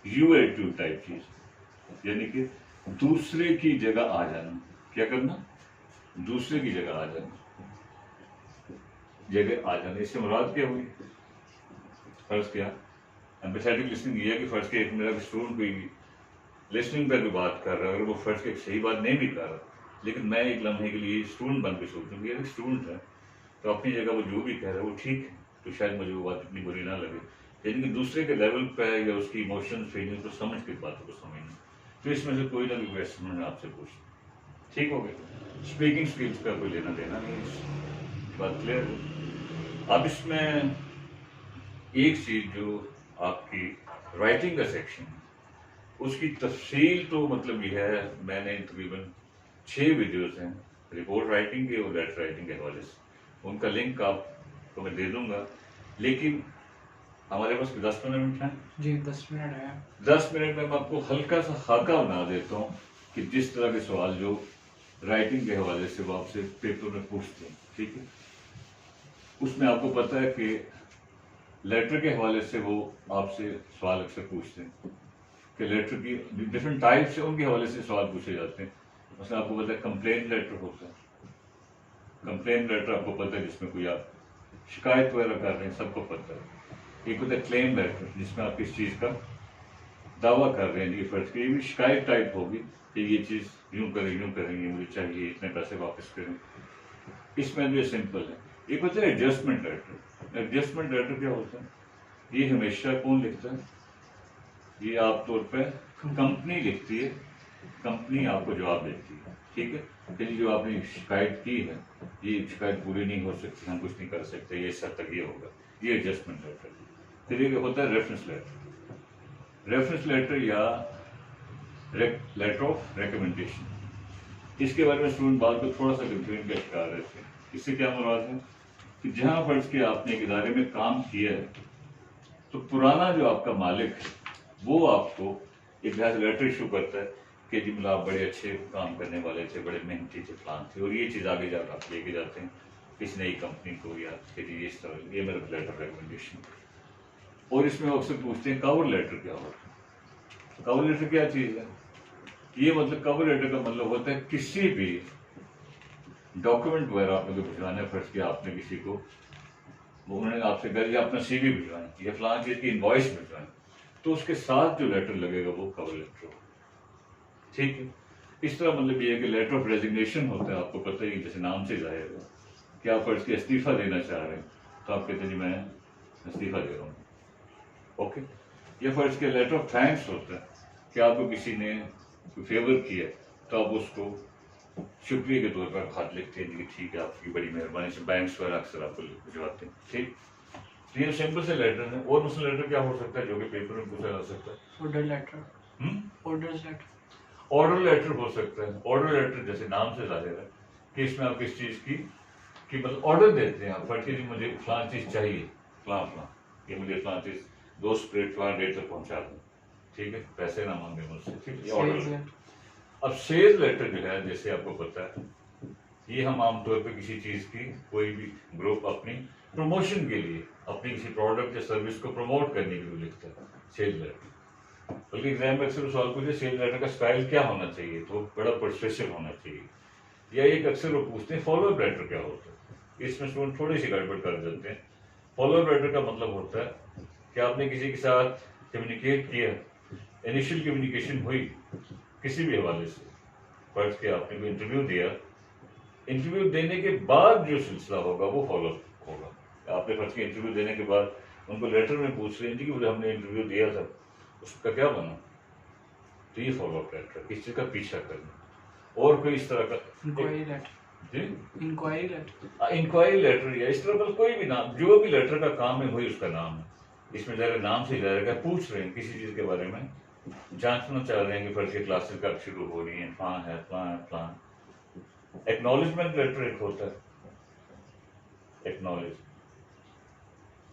यू एटीट्यूड टाइप चीज, यानी कि दूसरे की जगह आ जाना। क्या करना? दूसरे की जगह आ जाना, जगह आ जाना। इससे मुराद क्या हुई? फर्ज किया एम्पैथेटिक लिसनिंग ये है कि फर्ज किया मेरा स्टूडेंट कोई लिसनिंग पर भी बात कर रहा है, अगर वो फर्ज के सही बात नहीं भी कर रहा, लेकिन मैं एक लम्हे के लिए स्टूडेंट बन के सोचूं कि एक स्टूडेंट है तो अपनी जगह वो जो भी कह रहा है वो ठीक है, तो शायद मुझे वो बात इतनी बुरी ना लगे। लेकिन कि दूसरे के लेवल पे या उसकी इमोशंस फीलिंग को समझ के बातों को समझना, तो इसमें से कोई ना कोई क्वेश्चन मैंने आपसे पूछा। ठीक हो गया? स्पीकिंग स्किल्स का कोई लेना देना नहीं है, बात क्लियर है? अब इसमें एक चीज जो आपकी राइटिंग का सेक्शन है उसकी तफसील तो मतलब ये है, मैंने तकरीबन 6 वीडियोस हैं रिपोर्ट राइटिंग के और लेटर राइटिंग के हवाले से, उनका लिंक आपको मैं दे दूंगा। लेकिन हमारे पास 10 मिनट हैं जी, 10 मिनट है। 10 मिनट में मैं आपको हल्का सा खाका बना देता हूँ कि जिस तरह के सवाल जो राइटिंग के हवाले से वो आपसे पेपर में पूछते हैं, ठीक है? उसमें आपको पता है कि लेटर के हवाले से वो आपसे सवाल अक्सर पूछते हैं कि लेटर की डिफरेंट टाइप से उनके हवाले से सवाल पूछे जाते हैं। मतलब आपको पता है कंप्लेंट लेटर होता है, कंप्लेंट लेटर आपको पता है जिसमें कोई आप शिकायत वगैरह कर रहे हैं, सबको पता है। एक होता है क्लेम लेटर जिसमें आप किस चीज़ का दावा कर रहे हैं, ये फर्ज की ये भी शिकायत टाइप होगी कि ये चीज़ यूँ करेंगे, मुझे चाहिए, इतने पैसे वापस करें। इसमें भी सिंपल है। एक होता है एडजस्टमेंट लेटर। एडजस्टमेंट लेटर क्या होता है? ये हमेशा कौन लिखता है? ये आमतौर पर कंपनी लिखती है, कंपनी आपको जवाब देती है, ठीक है? कि जो आपने शिकायत की है ये शिकायत पूरी नहीं हो सकती, हम कुछ नहीं कर सकते, ये इस हद तक ये होगा, ये एडजस्टमेंट लेटर। फिर एक होता है रेफरेंस लेटर। रेफरेंस लेटर या लेटर ऑफ रिकमेंडेशन, इसके बारे में स्टूडेंट बाद को थोड़ा सा कंफ्यूजन का शिकार रहते हैं। इससे क्या मुराद है कि जहाँ फर्ज के आपने एक इदारे में काम किया है तो पुराना जो आपका मालिक है वो आपको एक लेटर इशू करता है कि जी मतलब आप बड़े अच्छे काम करने वाले थे, बड़े मेहनती थे, प्लान थे, और ये चीज़ आगे जाकर आप लेके जाते हैं किसी नई कंपनी को या कि जी इस तरह, ये मेरा लेटर रिकमेंडेशन। और इसमें अक्सर पूछते हैं कवर लेटर क्या होता है? कवर लेटर क्या चीज़ है? ये मतलब कवर लेटर का मतलब होता है किसी भी डॉक्यूमेंट वगैरह आपने को भिजवाना है, फर्ज किया आपने किसी को, वो उन्होंने आपसे कहा कि अपना CV भिजवाएं या फलां चीज़ की इनवॉइस भिजवाएं, तो उसके साथ जो लेटर लगेगा वो कवर लेटर होगा, ठीक है? इस तरह मतलब ये है कि लेटर ऑफ रेजिग्नेशन होता है, आपको पता ही जैसे नाम से जाहिर है कि आप फर्ज के इस्तीफा देना चाह रहे हैं तो आप कहते हैं जी मैं इस्तीफा दे रहा हूँ, ओके? या फर्ज के लेटर ऑफ थैंक्स होता है कि आपको किसी ने फेवर किया तो आप उसको शुक्रिया के तौर पर खत लिखते हैं कि ठीक है आपकी बड़ी मेहरबानी से, बैंक्स वगैरह अक्सर आपको भिजवाते हैं, ठीक? तो ये सिंपल से लेटर है। और दूसरा लेटर क्या हो सकता है जो कि पेपर में पूछा जा सकता है? Order letter. Order letter. Order letter हो सकता है। ऑर्डर लेटर जैसे नाम से जाहिर है कि इसमें आप किस चीज़ की मतलब ऑर्डर देते हैं आप, फर्ज कीजिए मुझे फलां चीज़ चाहिए, फलां फलां, ये मुझे फलां चीज़ 2 स्प्रेड फलां डेट तक पहुंचा दूँ, ठीक है? पैसे ना मांगे मुझसे, ठीक है? ऑर्डर। अब सेल लेटर जो है जैसे आपको पता है ये हम आमतौर पर किसी चीज़ की कोई भी ग्रुप अपनी प्रमोशन के लिए अपनी किसी प्रोडक्ट या सर्विस को प्रमोट करने के लिए लिखता है सेल लेटर। बल्कि एग्जाम में अक्सर सवाल पूछे सेल लेटर का स्टाइल क्या होना चाहिए, तो बड़ा परसुएसिव होना चाहिए। या एक अक्सर वो पूछते हैं फॉलो अप लेटर क्या होता है, इसमें स्टूडेंट थोड़ी सी गड़बड़ कर देते हैं। फॉलो अप लेटर का मतलब होता है कि आपने किसी के साथ कम्युनिकेट किया, इनिशियल कम्युनिकेशन हुई किसी भी हवाले से, फर्ज किया आपने कोई इंटरव्यू दिया, इंटरव्यू देने के बाद जो सिलसिला होगा वो फॉलो अप होगा। आपने फर्ज किया इंटरव्यू देने के बाद उनको लेटर में पूछ रहे हैं कि बोले हमने इंटरव्यू दिया था उसका क्या बना, तो ये फॉलो अप लेटर, इस चीज़ का पीछा करना। और कोई इस तरह का इंक्वायरी लेटर। जी इंक्वायरी लेटर। इंक्वायरी लेटर या इस तरह का कोई भी नाम, जो भी लेटर का काम है वही उसका नाम है। इसमें ज़रा नाम से ज़रा पूछ रहे हैं किसी चीज़ के बारे में, जांचना चाह रहे हैं कि फर्ज के क्लासेस कब शुरू हो रही हैं, फलां है फलां है फलां। एक्नॉलेजमेंट लेटर एक होता है। एक्नॉलेज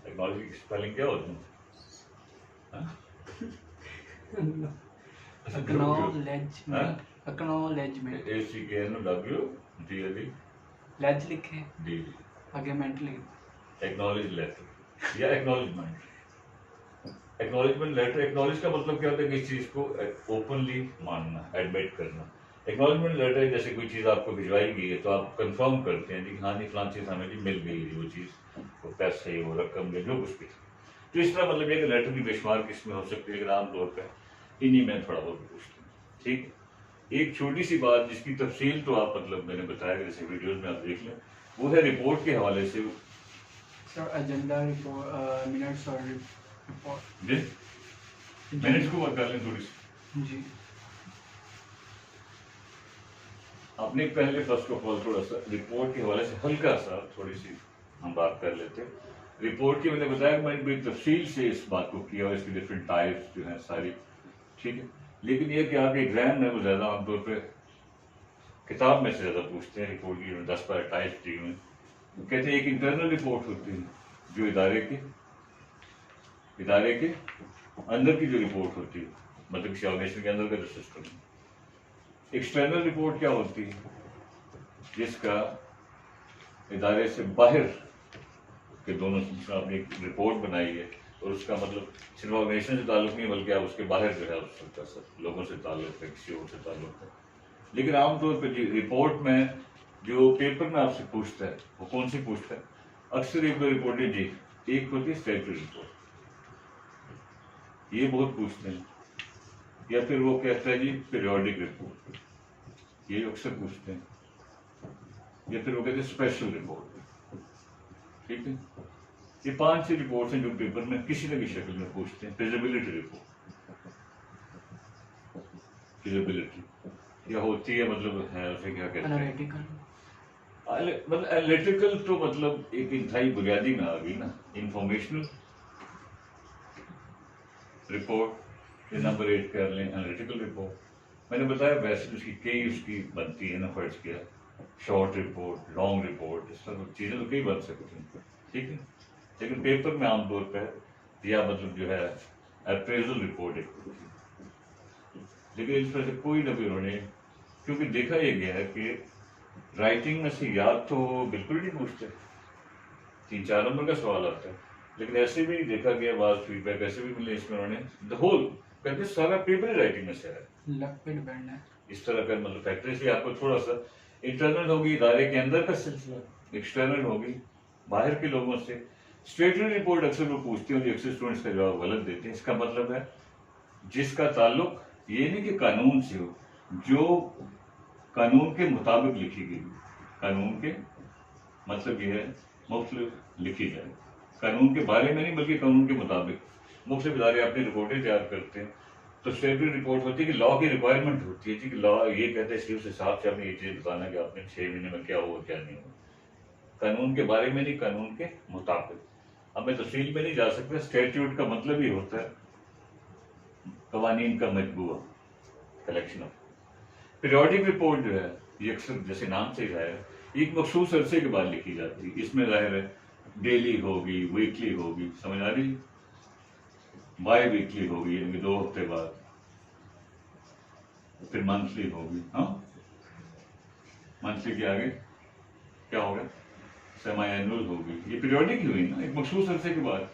की स्पेलिंग क्या होती है? एक्नॉलेजमेंट। एक्नॉलेजमेंट। ACKNOWLED लेज लिखे आगे मेंट लिखे। एक्नॉलेज लेटर या एक्नॉलेजमेंट, एक्नॉलेजमेंट लेटर, एक्नॉलेज का मतलब क्या होता है कि इस चीज़ को ओपनली मानना, एडमिट करना। एक्नॉलेजमेंट लेटर जैसे कोई चीज़ आपको भिजवाई गई है तो आप कंफर्म करते हैं कि हाँ जी फलां चीज़ हमें जी मिल गई है, वो चीज़, वो पैसे, वो रकम या जो कुछ भी। तो इस तरह मतलब ये कि लेटर की बेशुमार किस्में हो सकती है, लेकिन आमतौर पर इन्हीं में थोड़ा बहुत पूछते हैं। ठीक, एक छोटी सी बात जिसकी तफसील तो आप मतलब मैंने बताया कि जैसे वीडियोज़ में आप देख लें, वो है रिपोर्ट के हवाले से। सर एजेंडा रिपोर्ट, मिनट्स और रिपोर्ट जी मिनट्स को बात कर लें थोड़ी सी। जी। आपने पहले फर्स्ट ऑफ ऑल थोड़ा सा रिपोर्ट के हवाले से हल्का सा थोड़ी सी हम बात कर लेते हैं। रिपोर्ट की मैंने बताया कि मैंने बड़ी तफसील से इस बात को किया और इसकी डिफरेंट टाइप्स जो हैं सारी, ठीक है। लेकिन ये कि आपके एग्जाम में वो ज़्यादा आमतौर पर किताब में से ज़्यादा पूछते हैं रिपोर्ट की 10-12 टाइप्स दी हुई। कहते हैं एक इंटरनल रिपोर्ट होती है जो इदारे के अंदर की जो रिपोर्ट होती है, मतलब किसी ऑर्गेनाइजेशन के अंदर का जो सिस्टम है। एक्सटर्नल रिपोर्ट क्या होती है, जिसका इदारे से बाहर के दोनों से आपने एक रिपोर्ट बनाई है और उसका मतलब सिर्फ ऑर्गेनाइजेशन से ताल्लुक नहीं बल्कि आप उसके बाहर जो है उसका सब लोगों से ताल्लुक है, किसी और से ताल्लुक है। लेकिन आमतौर पर जो रिपोर्ट में जो पेपर में आपसे पूछता है वो कौन सी पूछता है, अक्सर एक दो रिपोर्टें जी, एक होती है स्टेटरी रिपोर्ट, ये बहुत पूछते हैं, या फिर वो कहता है जी पीरियोडिक रिपोर्ट, ये अक्सर पूछते हैं, या फिर वो कहते हैं स्पेशल रिपोर्ट। ठीक है, ये 5-6 रिपोर्ट्स हैं जो पेपर में किसी न किसी शक्ल में पूछते हैं। फिजिबिलिटी रिपोर्ट, फिजिबिलिटी या होती है मतलब है उसे क्या कहते हैं, एनालिटिकल, मतलब एनालिटिकल तो मतलब एक इंतहाई बुनियादी में आ गई ना। इंफॉर्मेशनल रिपोर्ट, ये नंबर 8 कर लें एनालिटिकल रिपोर्ट। मैंने बताया वैसे उसकी कई उसकी बनती है ना, फर्ज किया शॉर्ट रिपोर्ट, लॉन्ग रिपोर्ट, इस तरह की चीज़ें तो कई बन सकती हैं। ठीक है, लेकिन पेपर में आमतौर पर या मतलब जो है अप्रेजल रिपोर्ट एक होती है। लेकिन इस पर से कोई ना भी उन्होंने, क्योंकि देखा यह गया है कि राइटिंग में से याद तो बिल्कुल नहीं पूछते, 3-4 नंबर का सवाल आता है। लेकिन ऐसे भी देखा गया, बात फीडबैक ऐसे भी मिले इसमें उन्होंने द होल कहते सारा पेपर ही राइटिंग में से है। लक पे डिपेंड है। इस तरह का मतलब फैक्टर, इसलिए आपको थोड़ा सा इंटरनल होगी इदारे के अंदर का सिलसिला, एक्सटर्नल होगी बाहर के लोगों से। स्टेटरी रिपोर्ट अक्सर वो पूछती हैं, अक्सर स्टूडेंट्स का जवाब गलत देते हैं। इसका मतलब है जिसका ताल्लुक ये नहीं कि कानून से हो, जो कानून के मुताबिक लिखी गई, कानून के मतलब ये है मुख्तलिफ लिखी जाए, कानून के बारे में नहीं बल्कि कानून के मुताबिक। मुख्तलिफ इदारे अपनी रिपोर्टें तैयार करते हैं, तो स्टेटरी रिपोर्ट होती है कि लॉ की रिक्वायरमेंट होती है जी कि लॉ ये कहते हैं उस हिसाब से आपने ये चीज़ बताना कि आपने 6 महीने में क्या हुआ क्या नहीं हुआ, कानून के बारे में नहीं, कानून के मुताबिक। अब मैं तफसील में नहीं जा सकता। स्टैट्यूट का मतलब ही होता है कवानीन का मजबूआ, कलेक्शन ऑफ। पीरियोडिक रिपोर्ट जो है ये अक्सर जैसे नाम से जाहिर है एक मखसूस अरसे के बाद लिखी जाती है। इसमें जाहिर है डेली होगी, वीकली होगी, समझ आ रही, बाई वीकली होगी यानी 2 हफ्ते बाद, फिर मंथली होगी। हाँ, मंथली के आगे क्या होगा, सेमी एनुअल होगी। ये पीरियोडिक ही हुई ना, एक मखसूस अरसे के बाद,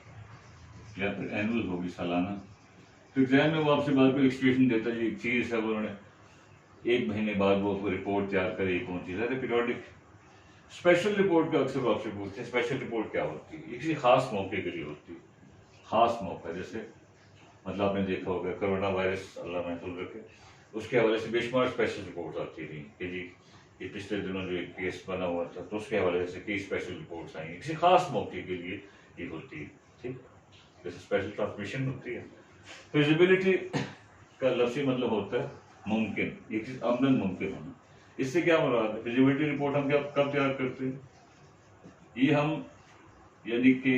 या फिर एनुअल होगी, सालाना। तो एग्जाम में वो आपसे बात को एक्सप्रेशन देता है, एक चीज़ है वो उन्होंने 1 महीने बाद वो रिपोर्ट तैयार करे, कौन चीज़ है पीरियोडिक। स्पेशल रिपोर्ट का अक्सर आपसे पूछते हैं, स्पेशल रिपोर्ट क्या होती है, ये किसी खास मौके के लिए होती है। खास मौका जैसे मतलब आपने देखा होगा कोरोना वायरस, अल्लाह महफूज रखे, उसके हवाले से बेशुमार स्पेशल रिपोर्ट आती रही कि जी ये पिछले दिनों जो एक केस बना हुआ था तो उसके हवाले से कई स्पेशल रिपोर्ट्स आई, किसी खास मौके के लिए ये होती है। ठीक, जैसे स्पेशल ट्रांसमिशन होती है। फिजिबिलिटी का लफ्ज़ी मतलब होता है मुमकिन, एक चीज़ अमलन मुमकिन होना। इससे क्या मुराद है, फिजिबिलिटी रिपोर्ट हम क्या कब तैयार करते हैं, ये हम यानी कि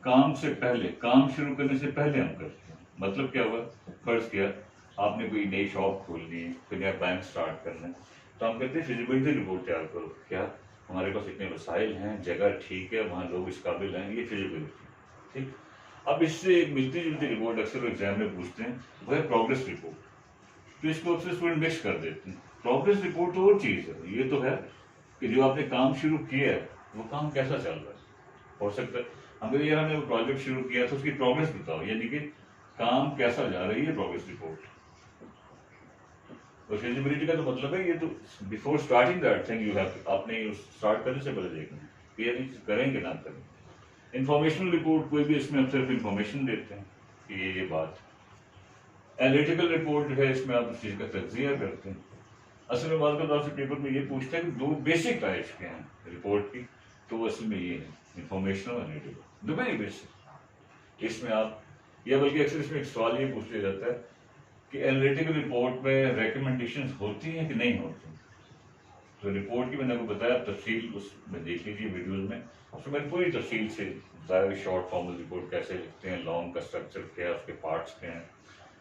काम से पहले, काम शुरू करने से पहले हम करते हैं। मतलब क्या हुआ, फर्ज किया आपने कोई नई शॉप खोलनी है, कोई नया बैंक स्टार्ट करना है, तो हम कहते हैं फिजिबिलिटी रिपोर्ट तैयार करो, क्या हमारे पास इतने वसाइल हैं, जगह ठीक है, वहाँ लोग इस काबिल हैं, ये फिजिबिलिटी। ठीक, अब इससे एक मिलती जुलती रिपोर्ट अक्सर एग्जाम में पूछते हैं, वो है प्रोग्रेस रिपोर्ट। तो इसको अक्सर स्टूडेंट मिक्स कर देते हैं। प्रोग्रेस रिपोर्ट तो और चीज़ है, ये तो है कि जो आपने काम शुरू किया है वो काम कैसा चल रहा है। हो सकता है हम यार हमने वो प्रोजेक्ट शुरू किया तो उसकी प्रोग्रेस बताओ, यानी कि काम कैसा जा रही है प्रोग्रेस रिपोर्ट। और फिजिबिलिटी का तो मतलब है ये तो before starting that thing you have, आपने स्टार्ट करने से पहले देखना कि ये करें कि ना करें। इंफॉर्मेशनल रिपोर्ट कोई भी, इसमें हम सिर्फ इंफॉर्मेशन देते हैं कि ये बात। एनालिटिकल रिपोर्ट जो है इसमें आप उस चीज़ का तज्जिया करते हैं। असल में बात करता आपसे पेपर में ये पूछता है कि दो बेसिक टाइप्स के हैं रिपोर्ट की, तो असल में ये है इंफॉर्मेशनल और एनालिटिकल, दो वेरी बेसिक। इसमें आप या बल्कि अक्सर इसमें एक सवाल ये पूछ लिया जाता है कि एनालिटिकल रिपोर्ट में रिकमेंडेशंस होती हैं कि नहीं होती। तो रिपोर्ट की मैंने आपको बताया तफसील, उसमें देख लीजिए वीडियोज़ में, उसमें मैंने पूरी तफसील से बताया शॉर्ट फॉर्मल रिपोर्ट कैसे लिखते हैं, लॉन्ग का स्ट्रक्चर क्या है, उसके पार्ट्स क्या हैं,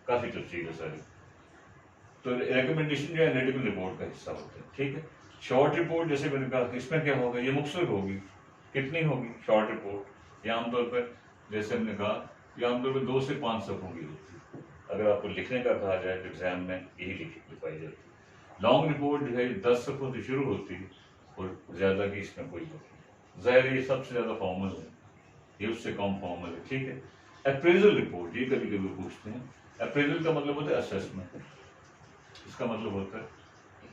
काफ़ी तफसील है सारी। तो रिकमेंडेशन जो है एनालिटिकल रिपोर्ट का हिस्सा होता है, ठीक है। शॉर्ट रिपोर्ट जैसे मैंने कहा, इसमें क्या होगा, ये मुख्तसर होगी। कितनी होगी शॉर्ट रिपोर्ट, या आमतौर पर जैसे हमने कहा, ये आमतौर पर 2 से 5 सफ़ों की होती है। अगर आपको लिखने का कहा जाए तो एग्जाम में यही लिखाई जाती है। लॉन्ग रिपोर्ट जो है 10 सफ़ों से शुरू होती है और ज़्यादा की इसमें कोई नहीं। ज़ाहिर ये सबसे ज़्यादा फॉर्मल है, ये उससे कम फॉर्मल है, ठीक है। अप्रेजल रिपोर्ट ये कभी कभी पूछते हैं। अप्रेजल का मतलब होता है असेसमेंट। इसका मतलब होता है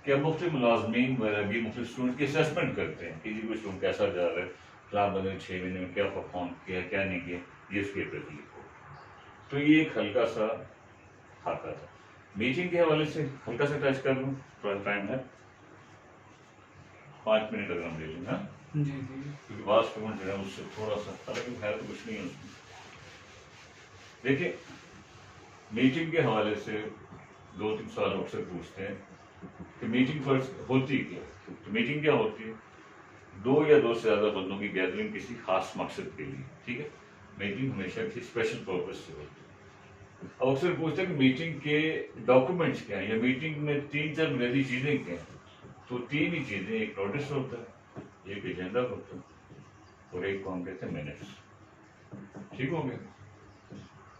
कि अब मुख्तलिफ मुलाजमीन वगैरह की मुख्तलिफ स्टूडेंट की असेसमेंट करते हैं कि जी कोई स्टूडेंट कैसा जा रहा है, क्लास बदले 6 महीने में क्या परफॉर्म किया क्या नहीं किया, ये उसकी अप्रेजल रिपोर्ट। तो ये एक हल्का सा खाता था। मीटिंग के हवाले से हल्का सा टच कर लूँ, थोड़ा टाइम है 5 मिनट अगर हम ले लें ना, जी जी। क्योंकि बाद स्टूडेंट जो है उससे थोड़ा सा, हालांकि है तो कुछ नहीं है उसमें। देखिए मीटिंग के हवाले से 2-3 सवाल अक्सर पूछते हैं कि मीटिंग फर्स्ट होती क्या है। तो मीटिंग क्या होती है, 2 या 2 से ज़्यादा बंदों की गैदरिंग किसी खास मकसद के लिए, ठीक है। मीटिंग हमेशा किसी स्पेशल पर्पज से होती है। अब अक्सर पूछते हैं कि मीटिंग के डॉक्यूमेंट्स क्या हैं, या मीटिंग में 3-4 बुनियादी चीज़ें क्या हैं। तो 3 ही चीज़ें, एक नोटिस होता है, एक एजेंडा होता है और एक को हम कहते हैं मिनट्स, ठीक हो गया।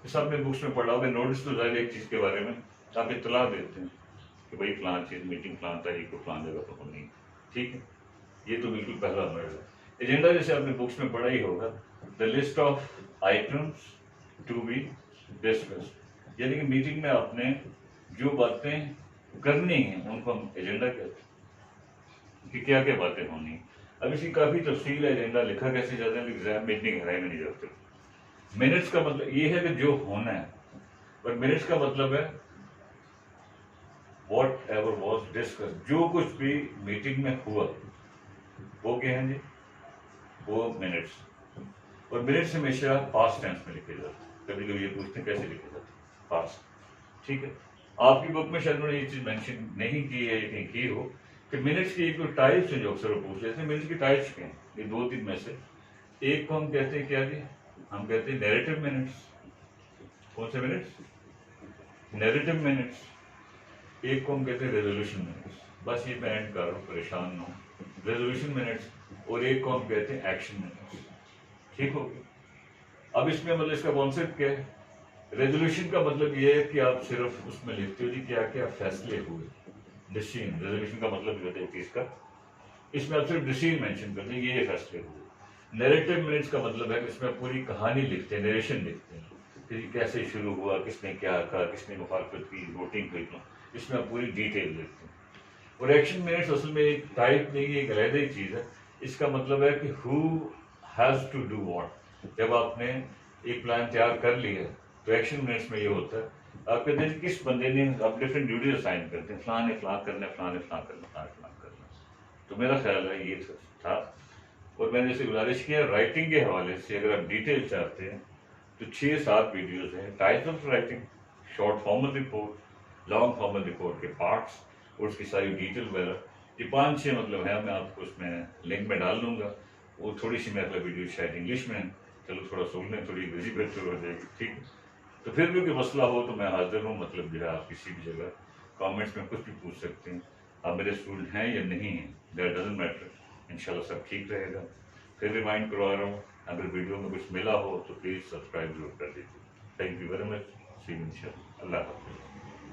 सबने बुक्स में पढ़ा होगा। नोटिस तो ज़ाहिर एक चीज़ के बारे में आप इतला देते हैं कि भाई फलां चीज़ मीटिंग फलां तारीख को फलां जगह पर होनी, ठीक है। ये तो बिल्कुल पहला हमारा है। एजेंडा जैसे आपने बुक्स में पढ़ा ही होगा, the list of items to be discussed, यानी कि मीटिंग में आपने जो बातें करनी हैं उनको हम एजेंडा कहते हैं कि क्या क्या बातें होनी। अब इसकी काफ़ी तफसील है, एजेंडा लिखा कैसे जाता है, एग्जाम में इतनी गहराई में नहीं जाते। मिनट्स का मतलब ये है कि जो होना है, पर मिनट्स का मतलब है वॉट एवर वॉज डिस्कस, जो कुछ भी मीटिंग में हुआ वो क्या है जी, वो मिनट्स। और मिनट्स हमेशा पास्ट टेंस में लिखे जाते हैं। कभी कभी ये पूछते हैं कैसे लिखे जाते हैं, पास्ट, ठीक है। आपकी बुक में शायद उन्होंने ये चीज़ मेंशन नहीं की है या कहीं की हो कि मिनट्स की एक टाइप्स है जो अक्सर वो पूछ लेते हैं। मिनट्स की टाइप्स क्या हैं, ये 2-3 में से एक को हम कहते हैं क्या जी, हम कहते हैं नैरेटिव मिनट्स। कौन से मिनट्स, नैरेटिव मिनट्स। एक को हम कहते हैं रेजोल्यूशन मिनट्स, बस ये मैं एंड कर रहा हूँ, परेशान ना हो, रेजोल्यूशन मिनट्स। और एक को हम कहते हैं एक्शन मिनट्स, ठीक हो गया। अब इसमें मतलब इसका कॉन्सेप्ट क्या है, रेजोल्यूशन का मतलब ये है कि आप सिर्फ उसमें लिखते हो जी क्या क्या फैसले हुए, डिसीजन। रेजोल्यूशन का मतलब ये होता है चीज़ का, इसमें आप सिर्फ डिसीजन मेंशन करते हैं, ये फैसले हुए। नैरेटिव मिनट्स का मतलब है कि इसमें आप पूरी कहानी लिखते हैं, नरेशन लिखते हैं कि कैसे शुरू हुआ, किसने क्या कहा, किसने मुखालफत की, वोटिंग हुई, तो इसमें आप पूरी डिटेल लिखते हैं। और एक्शन मिनट्स असल में एक टाइप नहीं है, एक अलग ही चीज़ है। इसका मतलब है कि who has to do what. जब आपने एक प्लान तैयार कर लिया है तो एक्शन मिनट्स में ये होता है आप कहते हैं किस बंदे ने, आप डिफरेंट ड्यूटीज असाइन करते हैं, फलां ने फलां करना, फलां ने फलां करना, फलां ने फलां करना। तो मेरा ख्याल है ये था। और मैंने इसे गुजारिश किया राइटिंग के हवाले से, अगर आप डिटेल चाहते हैं तो 6-7 वीडियोस हैं, types of writing, short formal report, long formal report के पार्ट्स और उसकी सारी डिटेल वगैरह, ये 5-6 मतलब है। मैं आपको उसमें लिंक में डाल दूंगा। वो थोड़ी सी मेरा वीडियो शायद इंग्लिश में, चलो थोड़ा सुन लें, थोड़ी अंग्रेजी बेहतर हो जाएगी, ठीक है। तो फिर भी कोई मसला हो तो मैं हाजिर हूँ, मतलब जो है आप किसी भी जगह कमेंट्स में कुछ भी पूछ सकते हैं। आप मेरे स्टूडेंट हैं या नहीं हैं, दैट डजंट मैटर, इंशाल्लाह सब ठीक रहेगा। फिर रिमाइंड करवा रहा हूँ, अगर वीडियो में कुछ मिला हो तो प्लीज़ सब्सक्राइब जरूर कर दीजिए। Thank you very much, see you इंशाल्लाह, अल्लाह हाफ़िज़।